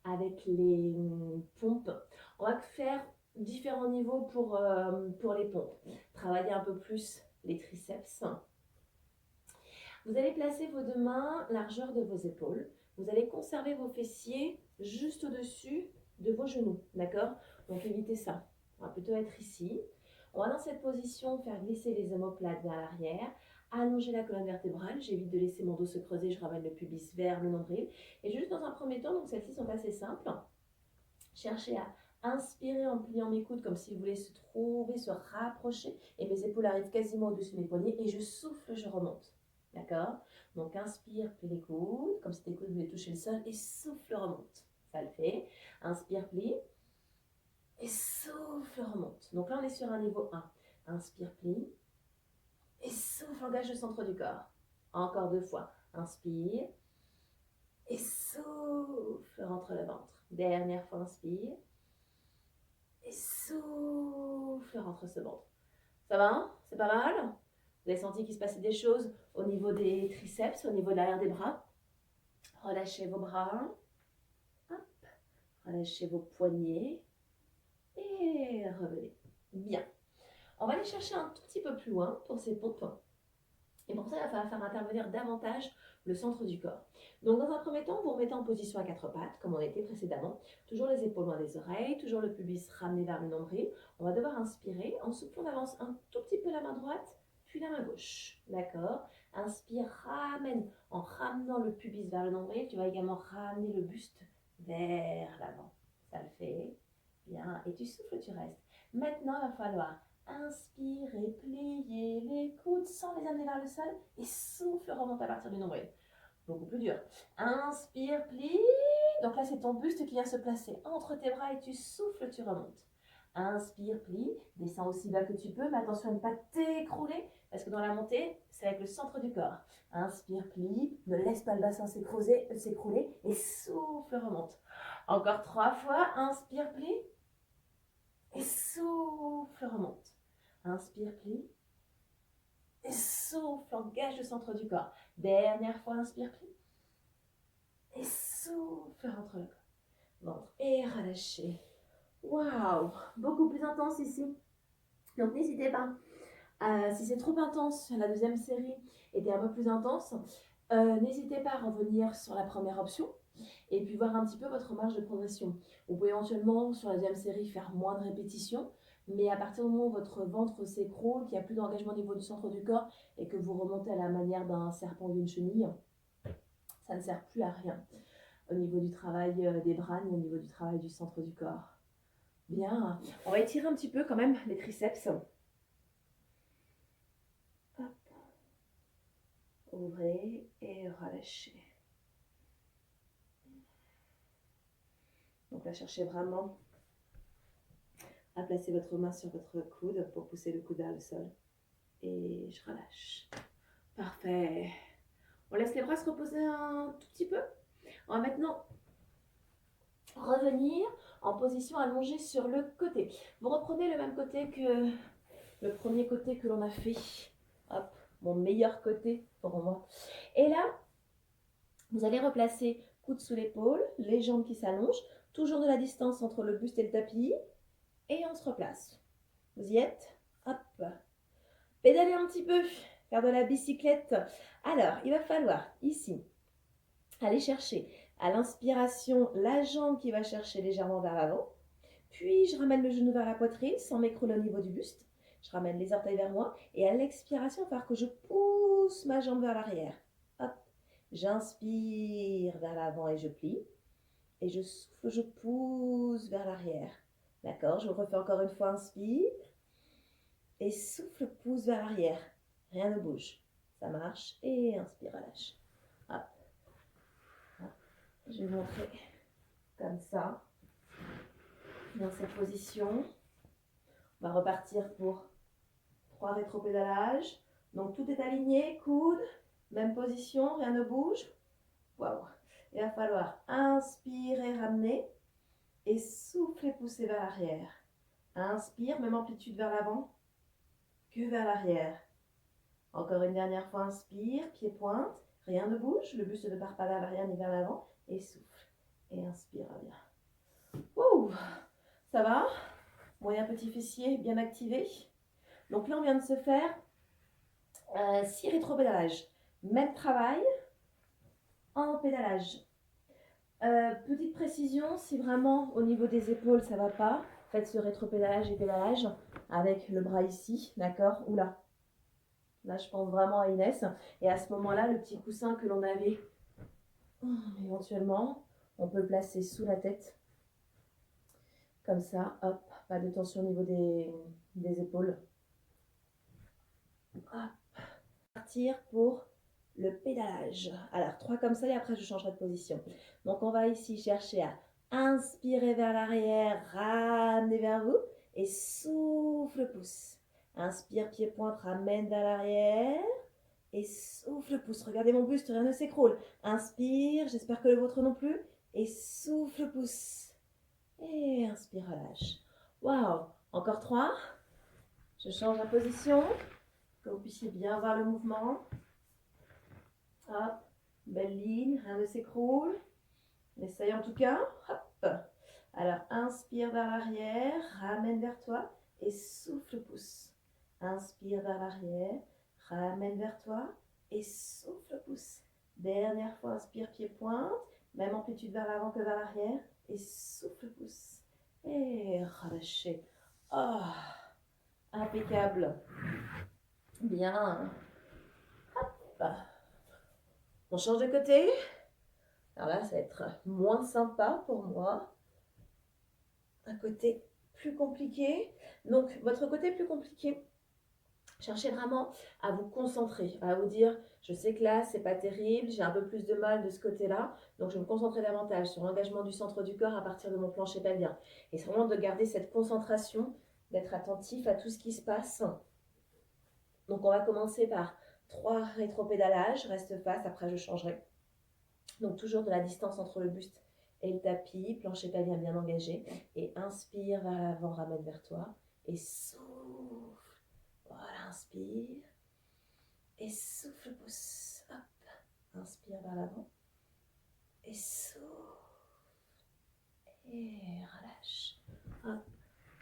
avec les pompes. On va faire différents niveaux pour les pompes. Travailler un peu plus les triceps. Vous allez placer vos deux mains largeur de vos épaules. Vous allez conserver vos fessiers juste au-dessus de vos genoux, d'accord? Donc évitez ça. On va plutôt être ici. On va dans cette position faire glisser les omoplates vers l'arrière, allonger la colonne vertébrale. J'évite de laisser mon dos se creuser, je ramène le pubis vers le nombril. Et juste dans un premier temps, donc celles-ci sont assez simples. Cherchez à inspirer en pliant mes coudes comme si vous voulez se trouver, se rapprocher. Et mes épaules arrivent quasiment au-dessus de mes poignets. Et je souffle, je remonte. D'accord? Donc inspire, plie les coudes, comme si tes coudes voulaient toucher le sol, et souffle, remonte. Ça le fait. Inspire, plie, et souffle, remonte. Donc là, on est sur un niveau 1. Inspire, plie, et souffle, engage le centre du corps. Encore deux fois. Inspire, et souffle, rentre le ventre. Dernière fois, inspire, et souffle, rentre ce ventre. Ça va, hein? C'est pas mal? Vous avez senti qu'il se passait des choses au niveau des triceps, au niveau de l'arrière des bras. Relâchez vos bras. Hop. Relâchez vos poignets. Et revenez. Bien. On va aller chercher un tout petit peu plus loin pour ces pompes. Et pour ça, il va falloir faire intervenir davantage le centre du corps. Donc, dans un premier temps, vous remettez en position à quatre pattes, comme on était précédemment. Toujours les épaules loin des oreilles, toujours le pubis ramené vers le nombril. On va devoir inspirer. En soufflant, on avance un tout petit peu la main droite, puis la main gauche. D'accord? Inspire, ramène. En ramenant le pubis vers le nombril, tu vas également ramener le buste vers l'avant. Ça le fait. Bien. Et tu souffles, tu restes. Maintenant, il va falloir inspirez, pliez les coudes sans les amener vers le sol et souffle, remonte à partir du nombril. Beaucoup plus dur. Inspire, plie. Donc là, c'est ton buste qui vient se placer entre tes bras et tu souffles, tu remontes. Inspire, plie. Descends aussi bas que tu peux, mais attention à ne pas t'écrouler parce que dans la montée, c'est avec le centre du corps. Inspire, plie. Ne laisse pas le bassin s'écrouler et souffle, remonte. Encore trois fois. Inspire, plie. Et souffle, remonte. Inspire, plie. Et souffle, engage le centre du corps. Dernière fois, inspire, plie. Et souffle, rentre le corps. Ventre et relâchez. Waouh, beaucoup plus intense ici. Donc n'hésitez pas. Si c'est trop intense, la deuxième série était un peu plus intense. N'hésitez pas à revenir sur la première option et puis voir un petit peu votre marge de progression. Vous pouvez éventuellement sur la deuxième série faire moins de répétitions, mais à partir du moment où votre ventre s'écroule, qu'il n'y a plus d'engagement au niveau du centre du corps et que vous remontez à la manière d'un serpent ou d'une chenille, ça ne sert plus à rien au niveau du travail des bras et au niveau du travail du centre du corps. Bien, on va étirer un petit peu quand même les triceps. Hop. Ouvrez et relâchez. Donc là, cherchez vraiment à placer votre main sur votre coude pour pousser le coude vers le sol. Et je relâche. Parfait. On laisse les bras se reposer un tout petit peu. On va maintenant revenir en position allongée sur le côté. Vous reprenez le même côté que le premier côté que l'on a fait. Hop, mon meilleur côté pour moi. Et là, Vous allez replacer coude sous l'épaule, les jambes qui s'allongent, toujours de la distance entre le buste et le tapis, et on se replace. Vous y êtes? Hop. Pédaler un petit peu, faire de la bicyclette. Alors, il va falloir ici aller chercher à l'inspiration la jambe qui va chercher légèrement vers l'avant. Puis, je ramène le genou vers la poitrine sans m'écrouler au niveau du buste. Je ramène les orteils vers moi. Et à l'expiration, il va falloir que je pousse ma jambe vers l'arrière. Hop. J'inspire vers l'avant et je plie. Et je souffle, je pousse vers l'arrière. D'accord? Je refais encore une fois. Inspire. Et souffle, pousse vers l'arrière. Rien ne bouge. Ça marche. Et inspire, relâche. Hop. Hop. Je vais montrer comme ça. Dans cette position. On va repartir pour 3 rétropédalages. Donc tout est aligné, coude, même position, rien ne bouge. Waouh. Il va falloir inspirer, ramener et souffler, pousser vers l'arrière. Inspire, même amplitude vers l'avant que vers l'arrière. Encore une dernière fois, inspire, pied pointe, rien ne bouge, le buste ne part pas vers l'arrière ni vers l'avant et souffle. Et inspire, bien. Ouh, ça va? Moyen petit fessier bien activé. Donc là, on vient de se faire 6 rétropédalages. Même travail en pédalage. Petite précision, si vraiment au niveau des épaules ça va pas, faites ce rétropédalage et pédalage avec le bras ici, d'accord? Oula, là je pense vraiment à Inès. Et à ce moment-là, le petit coussin que l'on avait éventuellement, on peut le placer sous la tête. Comme ça, hop, pas de tension au niveau des épaules. Hop. Partir pour le pédalage. Alors, 3 comme ça et après je changerai de position. Donc, on va ici chercher à inspirer vers l'arrière, ramener vers vous et souffle, pousse. Inspire, pied pointe, ramène vers l'arrière et souffle, pousse. Regardez mon buste, rien ne s'écroule. Inspire, j'espère que le vôtre non plus. Et souffle, pousse. Et inspire, relâche. Waouh! Encore 3. Je change la position, que vous puissiez bien voir le mouvement. Hop, belle ligne, rien ne s'écroule. On essaye en tout cas. Hop. Alors, inspire vers l'arrière, ramène vers toi et souffle, pousse. Inspire vers l'arrière, ramène vers toi et souffle, pousse. Dernière fois, inspire, pied pointe, même amplitude vers l'avant que vers l'arrière et souffle, pousse. Et relâchez. Oh, impeccable. Bien. Hop. On change de côté. Alors là, ça va être moins sympa pour moi. Un côté plus compliqué. Donc, votre côté plus compliqué, cherchez vraiment à vous concentrer, à vous dire, je sais que là, c'est pas terrible, j'ai un peu plus de mal de ce côté-là, donc je vais me concentrer davantage sur l'engagement du centre du corps à partir de mon plancher pelvien. Et c'est vraiment de garder cette concentration, d'être attentif à tout ce qui se passe. Donc, on va commencer par 3 rétropédalages, reste face, après je changerai. Donc toujours de la distance entre le buste et le tapis, plancher pelvien bien engagé. Et inspire vers l'avant, ramène vers toi. Et souffle. Voilà, inspire. Et souffle, pousse. Hop. Inspire vers l'avant. Et souffle. Et relâche. Hop.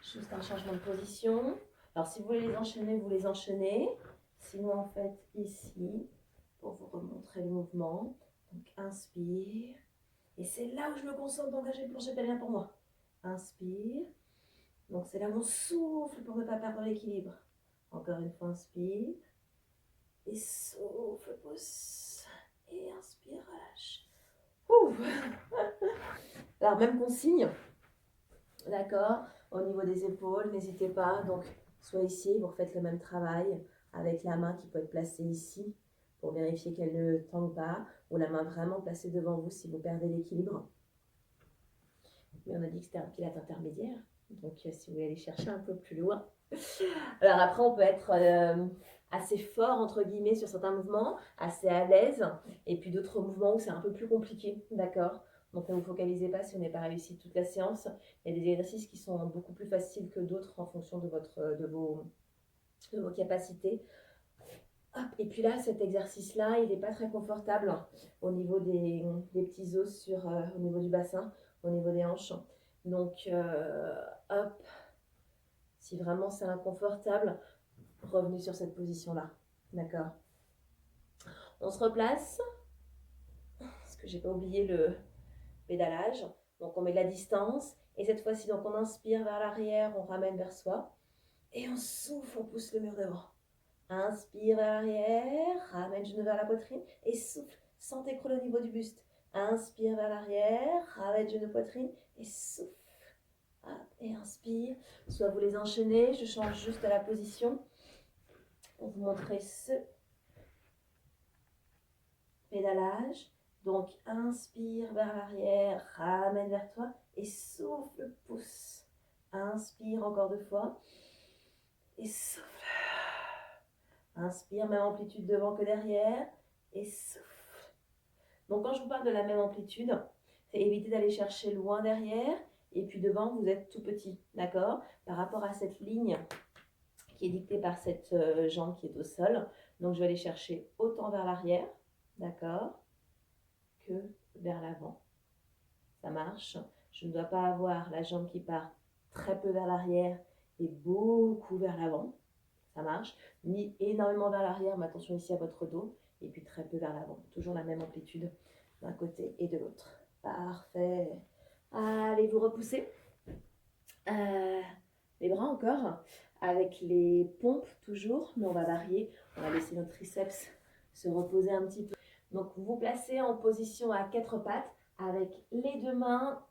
Juste un changement de position. Alors si vous voulez les enchaîner, vous les enchaînez. Sinon en fait ici, pour vous remontrer le mouvement. Donc inspire. Et c'est là où je me concentre d'engager le plancher pelvien pour moi. Inspire. Donc c'est là où on souffle pour ne pas perdre l'équilibre. Encore une fois, inspire. Et souffle, pousse. Et inspire, relâche. Alors même consigne. D'accord. Au niveau des épaules, n'hésitez pas. Donc soit ici, vous refaites le même travail avec la main qui peut être placée ici pour vérifier qu'elle ne tangue pas. Ou la main vraiment placée devant vous si vous perdez l'équilibre. Mais on a dit que c'était un pilate intermédiaire. Donc, si vous voulez aller chercher un peu plus loin. Alors après, on peut être assez fort, entre guillemets, sur certains mouvements, assez à l'aise. Et puis d'autres mouvements où c'est un peu plus compliqué, d'accord? Donc, ne vous focalisez pas si on n'est pas réussi toute la séance. Il y a des exercices qui sont beaucoup plus faciles que d'autres en fonction de vos capacités. Hop. Et puis là, cet exercice-là, il n'est pas très confortable au niveau des petits os au niveau du bassin, au niveau des hanches. Donc, hop, si vraiment c'est inconfortable, revenez sur cette position-là. D'accord? On se replace, parce que j'ai pas oublié le pédalage. Donc, on met de la distance. Et cette fois-ci, donc on inspire vers l'arrière, on ramène vers soi. Et on souffle, on pousse le mur devant. Inspire vers l'arrière, ramène genou vers la poitrine et souffle sans t'écrouler au niveau du buste. Inspire vers l'arrière, ramène genou poitrine et souffle. Et inspire. Soit vous les enchaînez, je change juste la position pour vous montrer ce pédalage. Donc inspire vers l'arrière, ramène vers toi et souffle, pousse. Inspire encore 2 fois et souffle. Inspire, même amplitude devant que derrière et souffle. Donc quand je vous parle de la même amplitude, c'est éviter d'aller chercher loin derrière et puis devant vous êtes tout petit, d'accord? Par rapport à cette ligne qui est dictée par cette jambe qui est au sol. Donc je vais aller chercher autant vers l'arrière, d'accord, que vers l'avant. Ça marche. Je ne dois pas avoir la jambe qui part très peu vers l'arrière et beaucoup vers l'avant. Ça marche. Ni énormément vers l'arrière, mais attention ici à votre dos. Et puis très peu vers l'avant. Toujours la même amplitude d'un côté et de l'autre. Parfait. Allez, vous repoussez. Les bras encore. Avec les pompes toujours. Mais on va varier. On va laisser nos triceps se reposer un petit peu. Donc vous vous placez en position à 4 pattes. Avec les 2 mains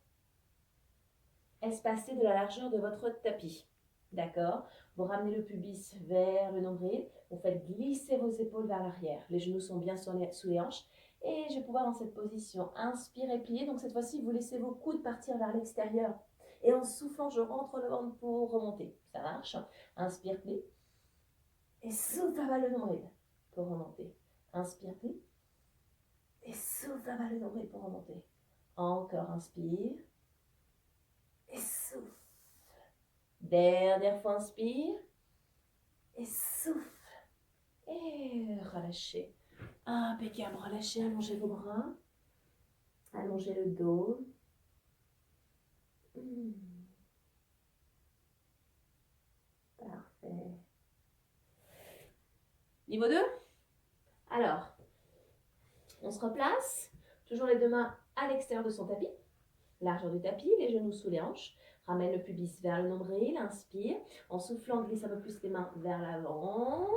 espacées de la largeur de votre tapis. D'accord? Vous ramenez le pubis vers le nombril. Vous faites glisser vos épaules vers l'arrière. Les genoux sont bien sous les hanches. Et je vais pouvoir dans cette position inspirer, plier. Donc cette fois-ci, vous laissez vos coudes partir vers l'extérieur. Et en soufflant, je rentre le ventre pour remonter. Ça marche? Inspire, plie. Et souffle à le nombril pour remonter. Inspire, plie. Et souffle à le nombril pour remonter. Encore, inspire. Et souffle. Dernière fois, inspire. Et souffle. Et relâchez. Impeccable. Relâchez, allongez vos bras. Allongez le dos. Parfait. Niveau 2. Alors, on se replace. Toujours les 2 mains à l'extérieur de son tapis. Largeur du tapis, les genoux sous les hanches. Ramène le pubis vers le nombril. Inspire. En soufflant, glisse un peu plus les mains vers l'avant.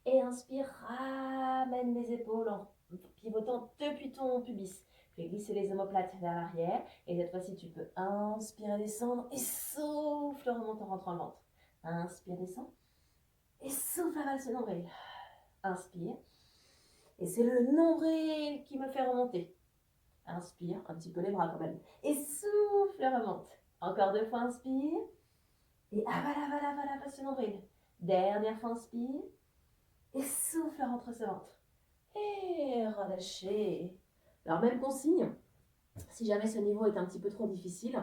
Et inspire, ramène les épaules en pivotant depuis ton pubis. Puis glisser les omoplates vers l'arrière. Et cette fois-ci, tu peux inspirer, descendre. Et souffle, remonte en rentrant le ventre. Inspire, descend. Et souffle, avale ce nombril. Inspire. Et c'est le nombril qui me fait remonter. Inspire, un petit peu les bras quand même. Et souffle, remonte. Encore 2 fois, inspire. Et avale ce nombril. Dernière fois, inspire. Et souffle, rentre ce ventre. Et relâchez. Alors, même consigne, si jamais ce niveau est un petit peu trop difficile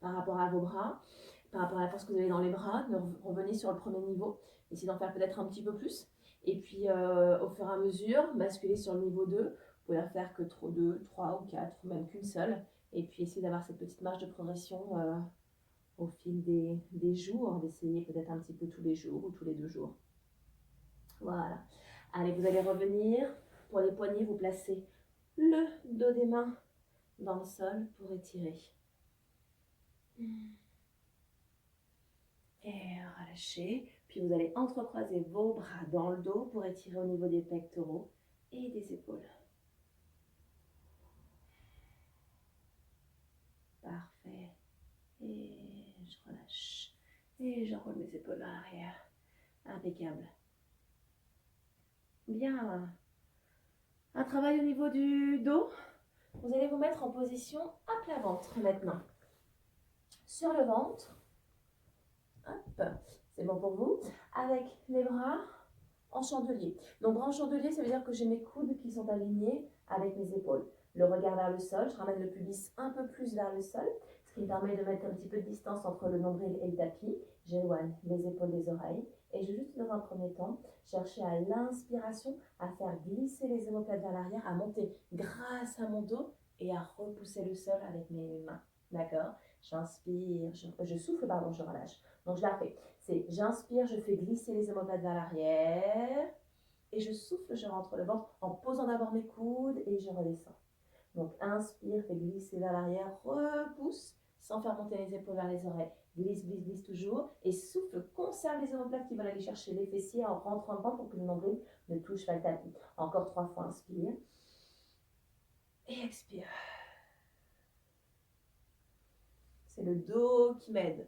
par rapport à vos bras, par rapport à la force que vous avez dans les bras, revenez sur le premier niveau. Essayez d'en faire peut-être un petit peu plus. Et puis, au fur et à mesure, basculez sur le niveau 2. Vous pouvez en faire que 2, 3 ou 4, ou même qu'une seule. Et puis, essayez d'avoir cette petite marge de progression au fil des jours. D'essayer peut-être un petit peu tous les jours ou tous les 2 jours. Voilà. Allez, vous allez revenir. Pour les poignets, vous placez le dos des mains dans le sol pour étirer. Et relâchez. Puis vous allez entrecroiser vos bras dans le dos pour étirer au niveau des pectoraux et des épaules. Parfait. Et je relâche. Et j'enroule mes épaules à l'arrière. Impeccable. Bien. Un travail au niveau du dos. Vous allez vous mettre en position à plat ventre maintenant. Sur le ventre. Hop. C'est bon pour vous. Avec les bras en chandelier. Donc bras en chandelier, ça veut dire que j'ai mes coudes qui sont alignés avec mes épaules. Le regard vers le sol, je ramène le pubis un peu plus vers le sol. ce qui me permet de mettre un petit peu de distance entre le nombril et le tapis. J'éloigne les épaules des oreilles et je vais juste dans un premier temps chercher à l'inspiration à faire glisser les omoplates vers l'arrière, à monter grâce à mon dos et à repousser le sol avec mes mains. D'accord? J'inspire, je souffle, pardon, je relâche. Donc je la fais. C'est j'inspire, je fais glisser les omoplates vers l'arrière et je souffle, je rentre le ventre en posant d'abord mes coudes et je redescends. Donc inspire, fais glisser vers l'arrière, repousse sans faire monter les épaules vers les oreilles. Glisse, glisse, glisse toujours et souffle, conserve les omoplates qui veulent aller chercher les fessiers en rentrant dedans pour que le nombril ne touche pas le tapis. Encore 3 fois, inspire et expire. C'est le dos qui m'aide.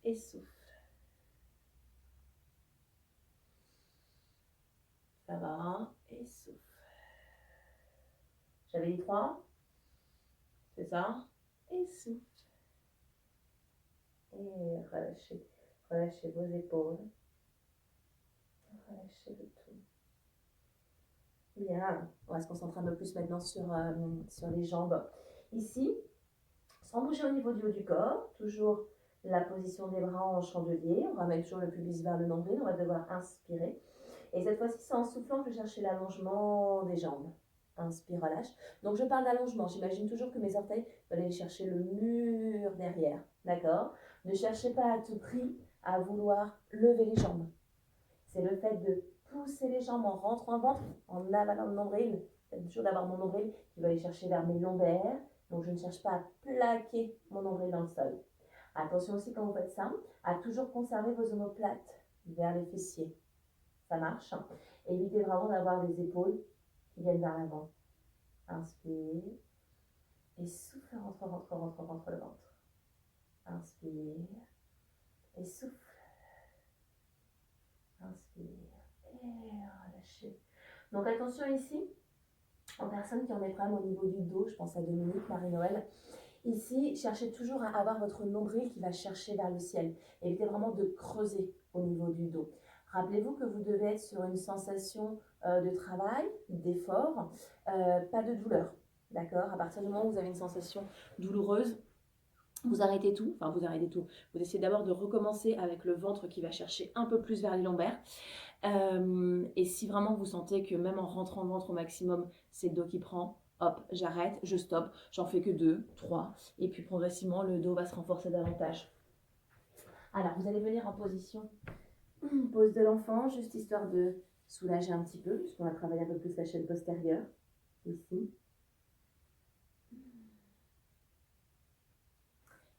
Et souffle. Ça va. Et souffle. J'avais dit 3. C'est ça. Et souffle. Et relâchez. Relâchez vos épaules. Relâchez le tout. Bien. On va se concentrer un peu plus maintenant sur les jambes. Ici, sans bouger au niveau du haut du corps, toujours la position des bras en chandelier. On ramène toujours le pubis vers le nombril. On va devoir inspirer. Et cette fois-ci, c'est en soufflant que je vais chercher l'allongement des jambes. Inspire, relâche. Donc, je parle d'allongement. J'imagine toujours que mes orteils veulent aller chercher le mur derrière. D'accord? Ne cherchez pas à tout prix à vouloir lever les jambes. C'est le fait de pousser les jambes en rentrant le ventre, en avalant le nombril. C'est toujours d'avoir mon nombril qui va aller chercher vers mes lombaires. Donc, je ne cherche pas à plaquer mon nombril dans le sol. Attention aussi quand vous faites ça, à toujours conserver vos omoplates vers les fessiers. Ça marche. Évitez vraiment d'avoir les épaules qui viennent vers l'avant. Inspire. Et souffle, rentre, rentre, rentre, rentre le ventre. Inspire. Et souffle. Inspire. Et relâchez. Donc attention ici, en personnes qui ont des problèmes au niveau du dos, je pense à Dominique, Marie-Noël. Ici, cherchez toujours à avoir votre nombril qui va chercher vers le ciel. Évitez vraiment de creuser au niveau du dos. Rappelez-vous que vous devez être sur une sensation de travail, d'effort, pas de douleur. D'accord? À partir du moment où vous avez une sensation douloureuse, vous arrêtez tout. Enfin, vous arrêtez tout. Vous essayez d'abord de recommencer avec le ventre qui va chercher un peu plus vers les lombaires. Et si vraiment vous sentez que même en rentrant le ventre au maximum, c'est le dos qui prend, hop, j'arrête, je stoppe, j'en fais que 2, 3. Et puis progressivement, le dos va se renforcer davantage. Alors, vous allez venir en position pose de l'enfant, juste histoire de soulager un petit peu, puisqu'on va travailler un peu plus la chaîne postérieure, ici.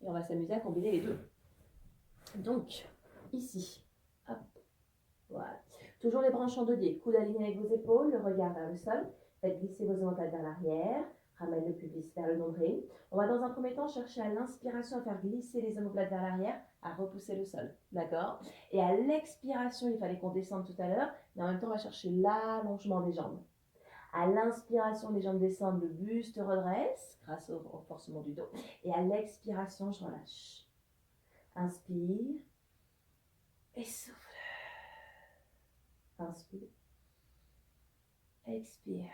Et on va s'amuser à combiner les deux. Donc, ici, hop, voilà. Toujours les bras en chandelier, coude aligné avec vos épaules, le regard vers le sol. Faites glisser vos omoplates vers l'arrière, ramène le pubis vers le nombril. On va dans un premier temps chercher à l'inspiration à faire glisser les omoplates vers l'arrière, à repousser le sol, d'accord? Et à l'expiration, il fallait qu'on descende tout à l'heure, mais en même temps, on va chercher l'allongement des jambes. À l'inspiration, les jambes descendent, le buste redresse grâce au renforcement du dos. Et à l'expiration, je relâche. Inspire et souffle. Inspire. Expire.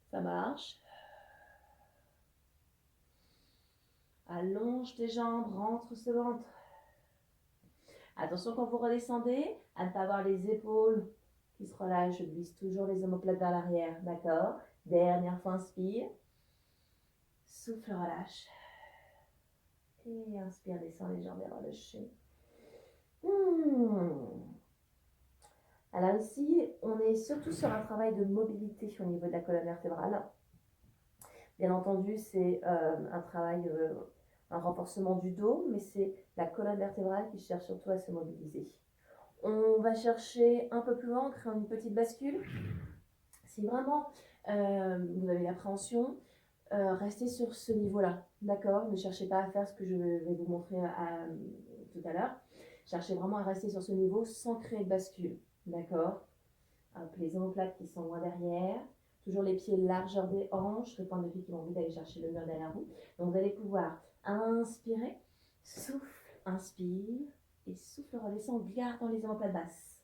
Ça marche. Allonge tes jambes, rentre ce ventre. Attention quand vous redescendez, à ne pas avoir les épaules qui se relâchent. Je glisse toujours les omoplates vers l'arrière, d'accord? Dernière fois, inspire. Souffle, relâche. Et inspire, descend les jambes et relâchez. Alors ici, on est surtout sur un travail de mobilité au niveau de la colonne vertébrale. Bien entendu, c'est un travail, un renforcement du dos, mais c'est la colonne vertébrale qui cherche surtout à se mobiliser. On va chercher un peu plus loin, créer une petite bascule. Si vraiment vous avez l'appréhension, restez sur ce niveau-là, d'accord? Ne cherchez pas à faire ce que je vais vous montrer tout à l'heure. Cherchez vraiment à rester sur ce niveau sans créer de bascule, d'accord? Les omoplates qui sont loin derrière. Toujours les pieds largeur des hanches, le point de pied qui ont envie d'aller chercher le mur derrière vous. Donc vous allez pouvoir inspirer, souffle, inspire et souffle, redescend, gardant les omoplates basses.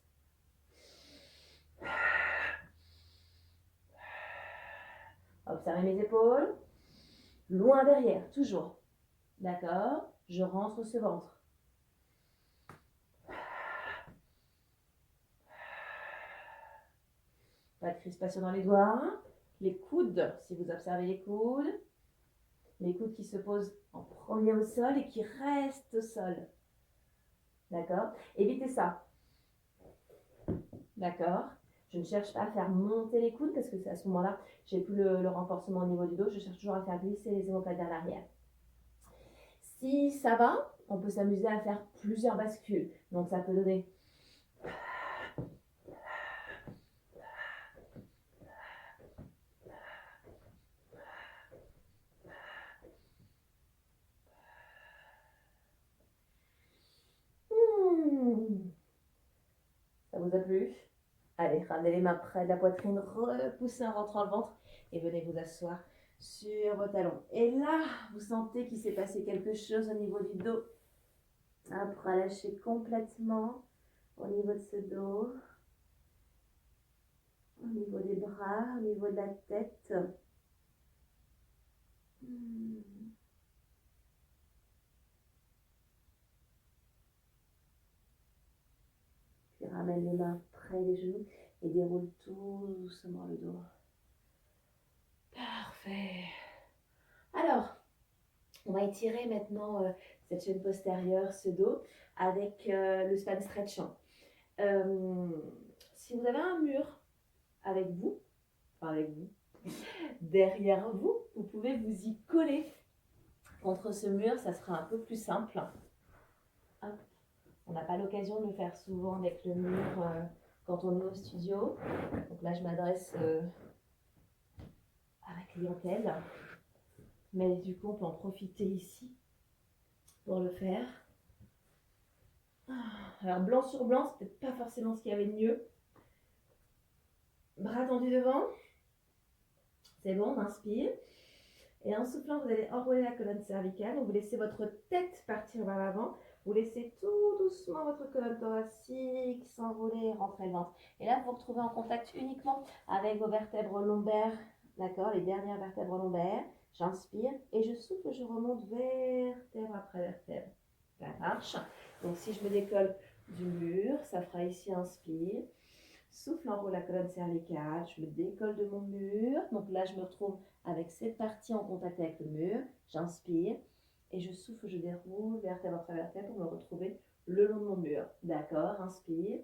Observez mes épaules. Loin derrière, toujours. D'accord? Je rentre ce ventre. Pas de crispation dans les doigts. Les coudes, si vous observez les coudes qui se posent en premier au sol et qui restent au sol. D'accord? Évitez ça. D'accord? Je ne cherche pas à faire monter les coudes parce que c'est à ce moment-là, j'ai plus le renforcement au niveau du dos. Je cherche toujours à faire glisser les omoplates vers l'arrière. Si ça va, on peut s'amuser à faire plusieurs bascules. Donc ça peut donner ça vous a plu? Allez, ramenez les mains près de la poitrine, repoussez en rentrant le ventre et venez vous asseoir sur vos talons. Et là, vous sentez qu'il s'est passé quelque chose au niveau du dos. Après, lâchez complètement au niveau de ce dos, au niveau des bras, au niveau de la tête. Puis ramène les mains près des genoux et déroule tout doucement le dos. Parfait. Alors, on va étirer maintenant cette chaîne postérieure, ce dos, avec le span stretchant. Si vous avez un mur avec vous, derrière vous, vous pouvez vous y coller contre ce mur, ça sera un peu plus simple. Hop. On n'a pas l'occasion de le faire souvent avec le mur quand on est au studio. Donc là, je m'adresse à la clientèle. Mais du coup, on peut en profiter ici pour le faire. Alors, blanc sur blanc, c'est peut-être pas forcément ce qu'il y avait de mieux. Bras tendus devant. C'est bon, on inspire. Et en soufflant, vous allez enrouler la colonne cervicale. Donc, vous laissez votre tête partir vers l'avant. Vous laissez tout doucement votre colonne thoracique s'enrouler et rentrer le ventre. Et là, vous vous retrouvez en contact uniquement avec vos vertèbres lombaires. D'accord, les dernières vertèbres lombaires. J'inspire et je souffle, je remonte vertèbre après vertèbre. Ça marche. Donc, si je me décolle du mur, ça fera ici inspire. Souffle, enroule la colonne cervicale. Je me décolle de mon mur. Donc là, je me retrouve avec cette partie en contact avec le mur. J'inspire et je souffle, je déroule vertèbre après vertèbre pour me retrouver le long de mon mur. D'accord, inspire.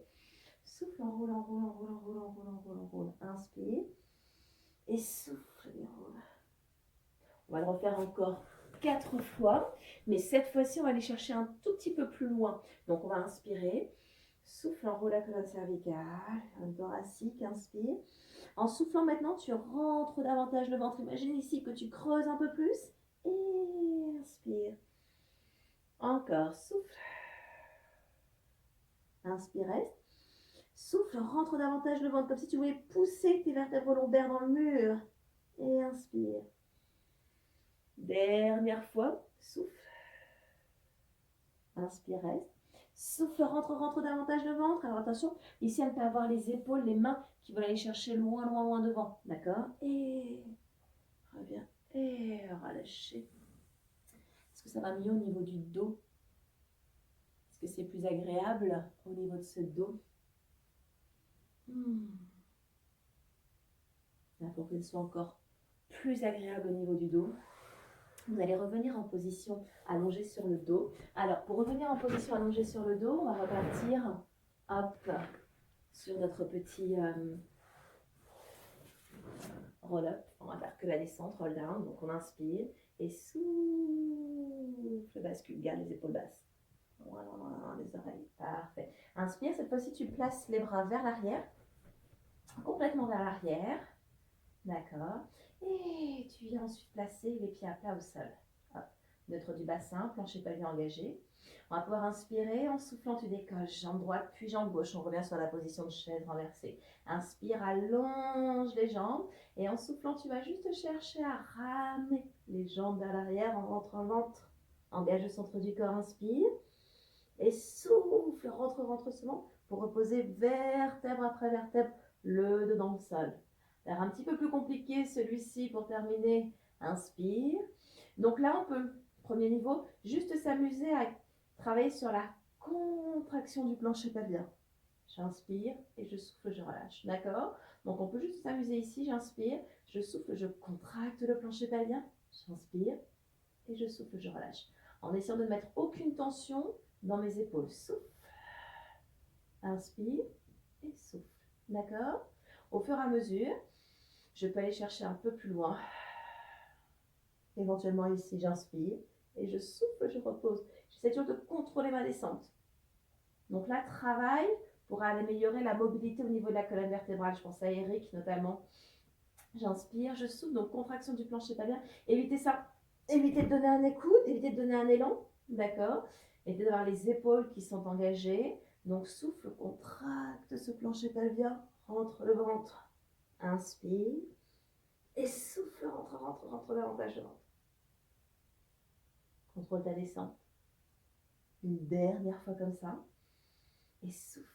Souffle, enroule, enroule, enroule, enroule, enroule, enroule, enroule. Inspire et souffle, déroule. On va le refaire encore 4 fois, mais cette fois-ci, on va aller chercher un tout petit peu plus loin. Donc, on va inspirer. Souffle, enroule la colonne cervicale, colonne thoracique, inspire. En soufflant maintenant, tu rentres davantage le ventre. Imagine ici que tu creuses un peu plus. Et inspire. Encore, souffle. Inspire, reste. Souffle, rentre davantage le ventre, comme si tu voulais pousser tes vertèbres lombaires dans le mur. Et inspire. Dernière fois, souffle. Inspire, reste. Souffle, rentre davantage le ventre. Alors attention, ici on peut avoir les épaules, les mains qui veulent aller chercher loin, loin, loin devant. D'accord? Et reviens. Et relâchez. Est-ce que ça va mieux au niveau du dos? Est-ce que c'est plus agréable au niveau de ce dos? Là, pour qu'il soit encore plus agréable au niveau du dos, vous allez revenir en position allongée sur le dos. Alors, pour revenir en position allongée sur le dos, on va repartir, hop, sur notre petit roll-up. On va faire que la descente, roll down. Donc, on inspire et souffle, bascule, garde les épaules basses. Voilà, les oreilles, parfait. Inspire, cette fois-ci, tu places les bras vers l'arrière, complètement vers l'arrière. D'accord. Et tu viens ensuite placer les pieds à plat au sol. Hop. Neutre du bassin, plancher pavé engagé. On va pouvoir inspirer. En soufflant, tu décolles jambe droite puis jambe gauche. On revient sur la position de chaise renversée. Inspire, allonge les jambes. Et en soufflant, tu vas juste chercher à ramener les jambes vers l'arrière en rentrant le ventre. Engage le centre du corps, inspire. Et souffle, rentre seulement pour reposer vertèbre après vertèbre, le dos dans le sol. Alors, un petit peu plus compliqué celui-ci pour terminer. Inspire. Donc là, on peut, premier niveau, juste s'amuser à travailler sur la contraction du plancher pelvien. J'inspire et je souffle, je relâche. D'accord? Donc on peut juste s'amuser ici. J'inspire, je souffle, je contracte le plancher pelvien. J'inspire et je souffle, je relâche. En essayant de ne mettre aucune tension dans mes épaules. Souffle, inspire et souffle. D'accord? Au fur et à mesure, je peux aller chercher un peu plus loin. Éventuellement ici, j'inspire et je souffle, je repose. J'essaie toujours de contrôler ma descente. Donc là, travail pour améliorer la mobilité au niveau de la colonne vertébrale. Je pense à Eric notamment. J'inspire, je souffle, donc contraction du plancher pelvien. Évitez ça. Évitez de donner un écoute, évitez de donner un élan. D'accord? Évitez d'avoir les épaules qui sont engagées. Donc souffle, contracte ce plancher pelvien, rentre le ventre. Inspire. Et souffle, rentre davantage le ventre. Contrôle ta descente. Une dernière fois comme ça. Et souffle.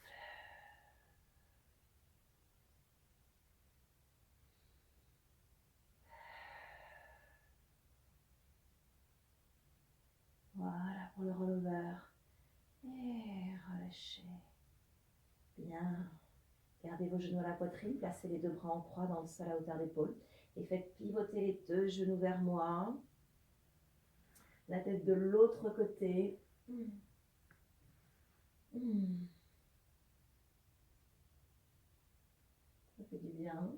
Voilà pour le rollover. Et relâchez. Bien. Gardez vos genoux à la poitrine. Placez les deux bras en croix dans le sol à hauteur d'épaule. Et faites pivoter les deux genoux vers moi. La tête de l'autre côté. Ça fait du bien.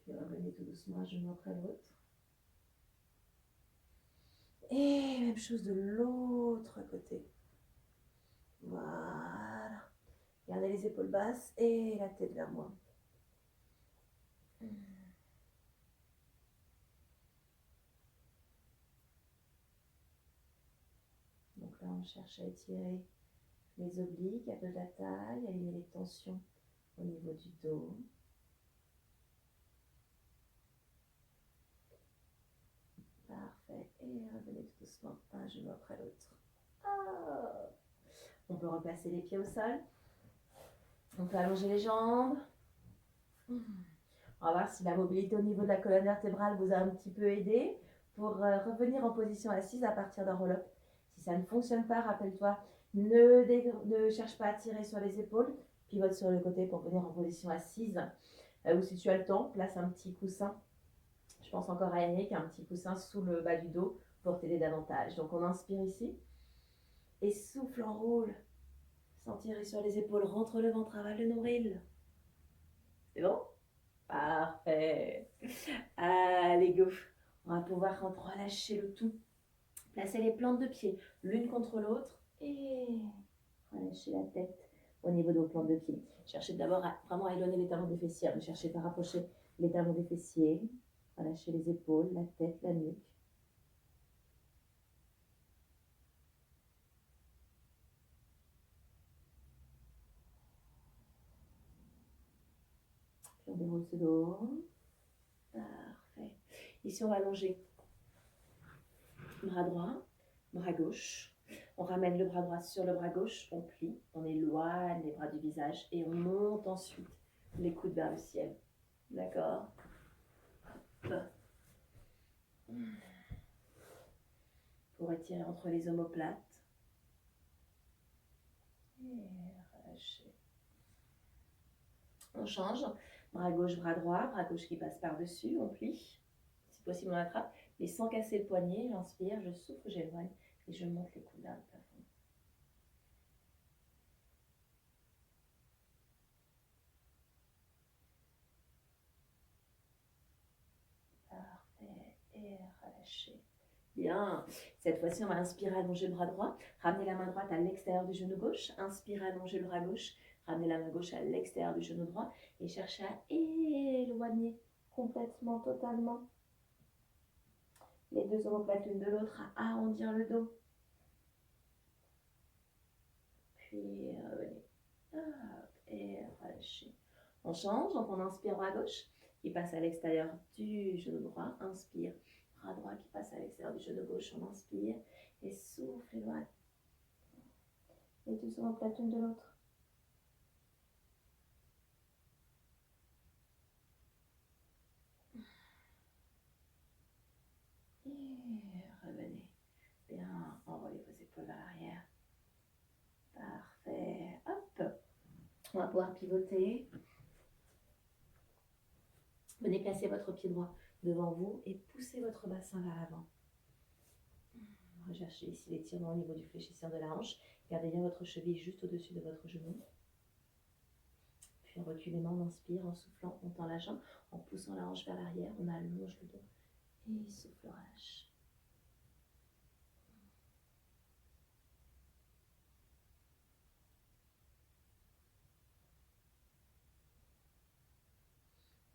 Puis revenez tout doucement un genou après l'autre. Et même chose de l'autre côté. Voilà. Gardez les épaules basses et la tête vers moi. Donc là, on cherche à étirer les obliques, un peu de la taille, aligner les tensions au niveau du dos. Parfait. Et revenez tout doucement, un genou après l'autre. Ah. On peut replacer les pieds au sol. On peut allonger les jambes. On va voir si la mobilité au niveau de la colonne vertébrale vous a un petit peu aidé pour revenir en position assise à partir d'un roll-up. Si ça ne fonctionne pas, rappelle-toi, ne cherche pas à tirer sur les épaules, pivote sur le côté pour venir en position assise. Ou si tu as le temps, place un petit coussin. Je pense encore à Eric, un petit coussin sous le bas du dos pour t'aider davantage. Donc on inspire ici et souffle, enroule, sans tirer sur les épaules, rentre le ventre, avale le nombril. C'est bon? Parfait. Allez, go. On va pouvoir relâcher le tout. Placer les plantes de pied l'une contre l'autre et relâcher la tête au niveau de vos plantes de pied. Cherchez d'abord à vraiment éloigner les talons des fessiers. Ne cherchez pas à rapprocher les talons des fessiers. Relâchez les épaules, la tête, la nuque. Puis on déroule ce dos. Parfait. Ici, on va allonger bras droit, bras gauche. On ramène le bras droit sur le bras gauche, on plie, on éloigne les bras du visage et on monte ensuite les coudes vers le ciel. D'accord? Pour étirer entre les omoplates. Et relâcher. On change. Bras gauche, bras droit, bras gauche qui passe par-dessus, on plie. Si possible, on attrape. Mais sans casser le poignet, j'inspire, je souffle, j'éloigne et je monte les coudes vers le plafond. Parfait. Et relâcher. Bien. Cette fois-ci, on va inspirer, allonger le bras droit. Ramener la main droite à l'extérieur du genou gauche. Inspire, allonger le bras gauche. Ramener la main gauche à l'extérieur du genou droit. Et chercher à éloigner complètement, totalement les deux omoplates l'une de l'autre, à arrondir le dos. Puis revenez. Et relâchez. On change, donc on inspire bras gauche qui passe à l'extérieur du genou droit. Inspire, bras droit qui passe à l'extérieur du genou gauche. On inspire et souffle, éloigne. Et tu sens la poitrine de l'autre. Et revenez. Bien, envoyez vos épaules vers l'arrière. Parfait. Hop. On va pouvoir pivoter. Venez placer votre pied droit devant vous et poussez votre bassin vers l'avant. Recherchez ici l'étirement au niveau du fléchisseur de la hanche. Gardez bien votre cheville juste au-dessus de votre genou. Puis on recule les mains, on inspire en soufflant, on tend la jambe, en poussant la hanche vers l'arrière, on allonge le dos et souffle, relâche.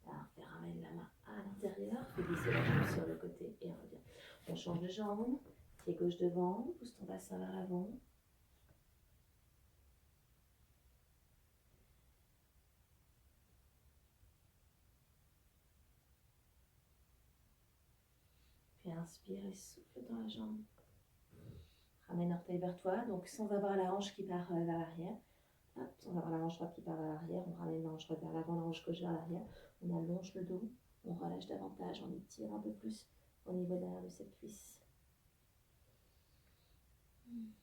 Parfait, ramène la main à l'intérieur, fais glisser la jambe sur le côté et revient. On change de jambe, pied gauche devant, pousse ton bassin vers l'avant. Puis inspire et souffle dans la jambe. Ramène l'orteil vers toi, donc sans avoir la hanche qui part vers l'arrière. Hop, sans avoir la hanche droite qui part vers l'arrière, on ramène la hanche droite vers l'avant, la hanche gauche vers l'arrière. On allonge le dos, on relâche davantage, on étire un peu plus au niveau derrière de cette cuisse. Puis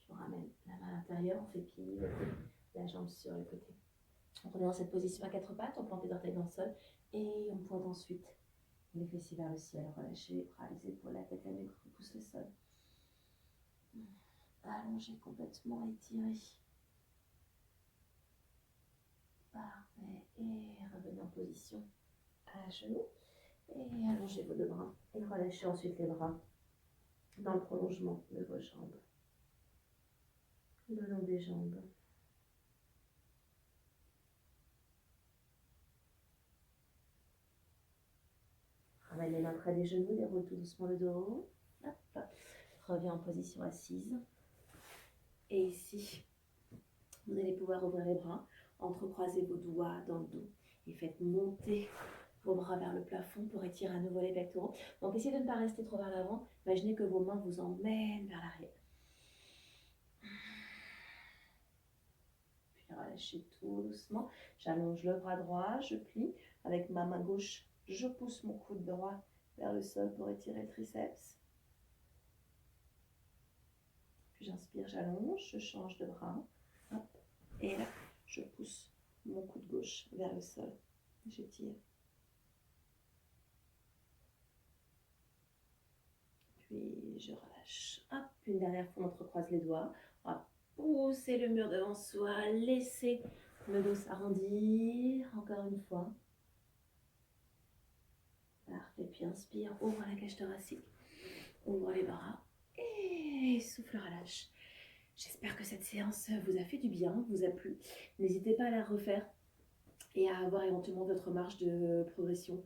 on ramène la main à l'intérieur, on fait pivoter la jambe sur le côté. On revient dans cette position à quatre pattes, on plante les orteils dans le sol et on pointe ensuite les fessiers vers le ciel. Relâchez les bras, les épaules, la tête, la nuque, repousse le sol. Allongez complètement, étiré. Parfait. Et revenez en position à genoux. Et allongez vos deux bras. Et relâchez ensuite les bras dans le prolongement de vos jambes. Le long des jambes. Ramène les mains près des genoux, déroule tout doucement le dos. Hop. Reviens en position assise. Et ici, vous allez pouvoir ouvrir les bras, entrecroiser vos doigts dans le dos et faites monter vos bras vers le plafond pour étirer à nouveau les pectoraux. Donc essayez de ne pas rester trop vers l'avant. Imaginez que vos mains vous emmènent vers l'arrière. Puis relâchez tout doucement. J'allonge le bras droit, je plie. Avec ma main gauche, je pousse mon coude droit vers le sol pour étirer le triceps. Puis j'inspire, j'allonge, je change de bras. Hop. Et là, je pousse mon coude gauche vers le sol. J'étire. Puis je relâche. Hop, une dernière fois, on entrecroise les doigts. On va pousser le mur devant soi, laisser le dos s'arrondir. Encore une fois. Parfait. Puis inspire, ouvre la cage thoracique. Ouvre les bras. Et souffle, relâche. J'espère que cette séance vous a fait du bien, vous a plu. N'hésitez pas à la refaire et à avoir éventuellement votre marge de progression.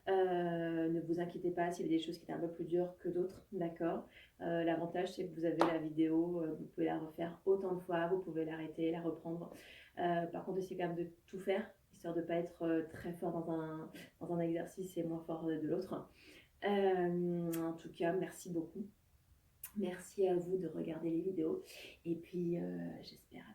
Ne vous inquiétez pas s'il y a des choses qui étaient un peu plus dures que d'autres, d'accord. L'avantage, c'est que vous avez la vidéo, vous pouvez la refaire autant de fois, vous pouvez l'arrêter, la reprendre. Par contre, essayez quand même de tout faire, histoire de ne pas être très fort dans un exercice et moins fort de l'autre. En tout cas, merci beaucoup. Merci à vous de regarder les vidéos et puis j'espère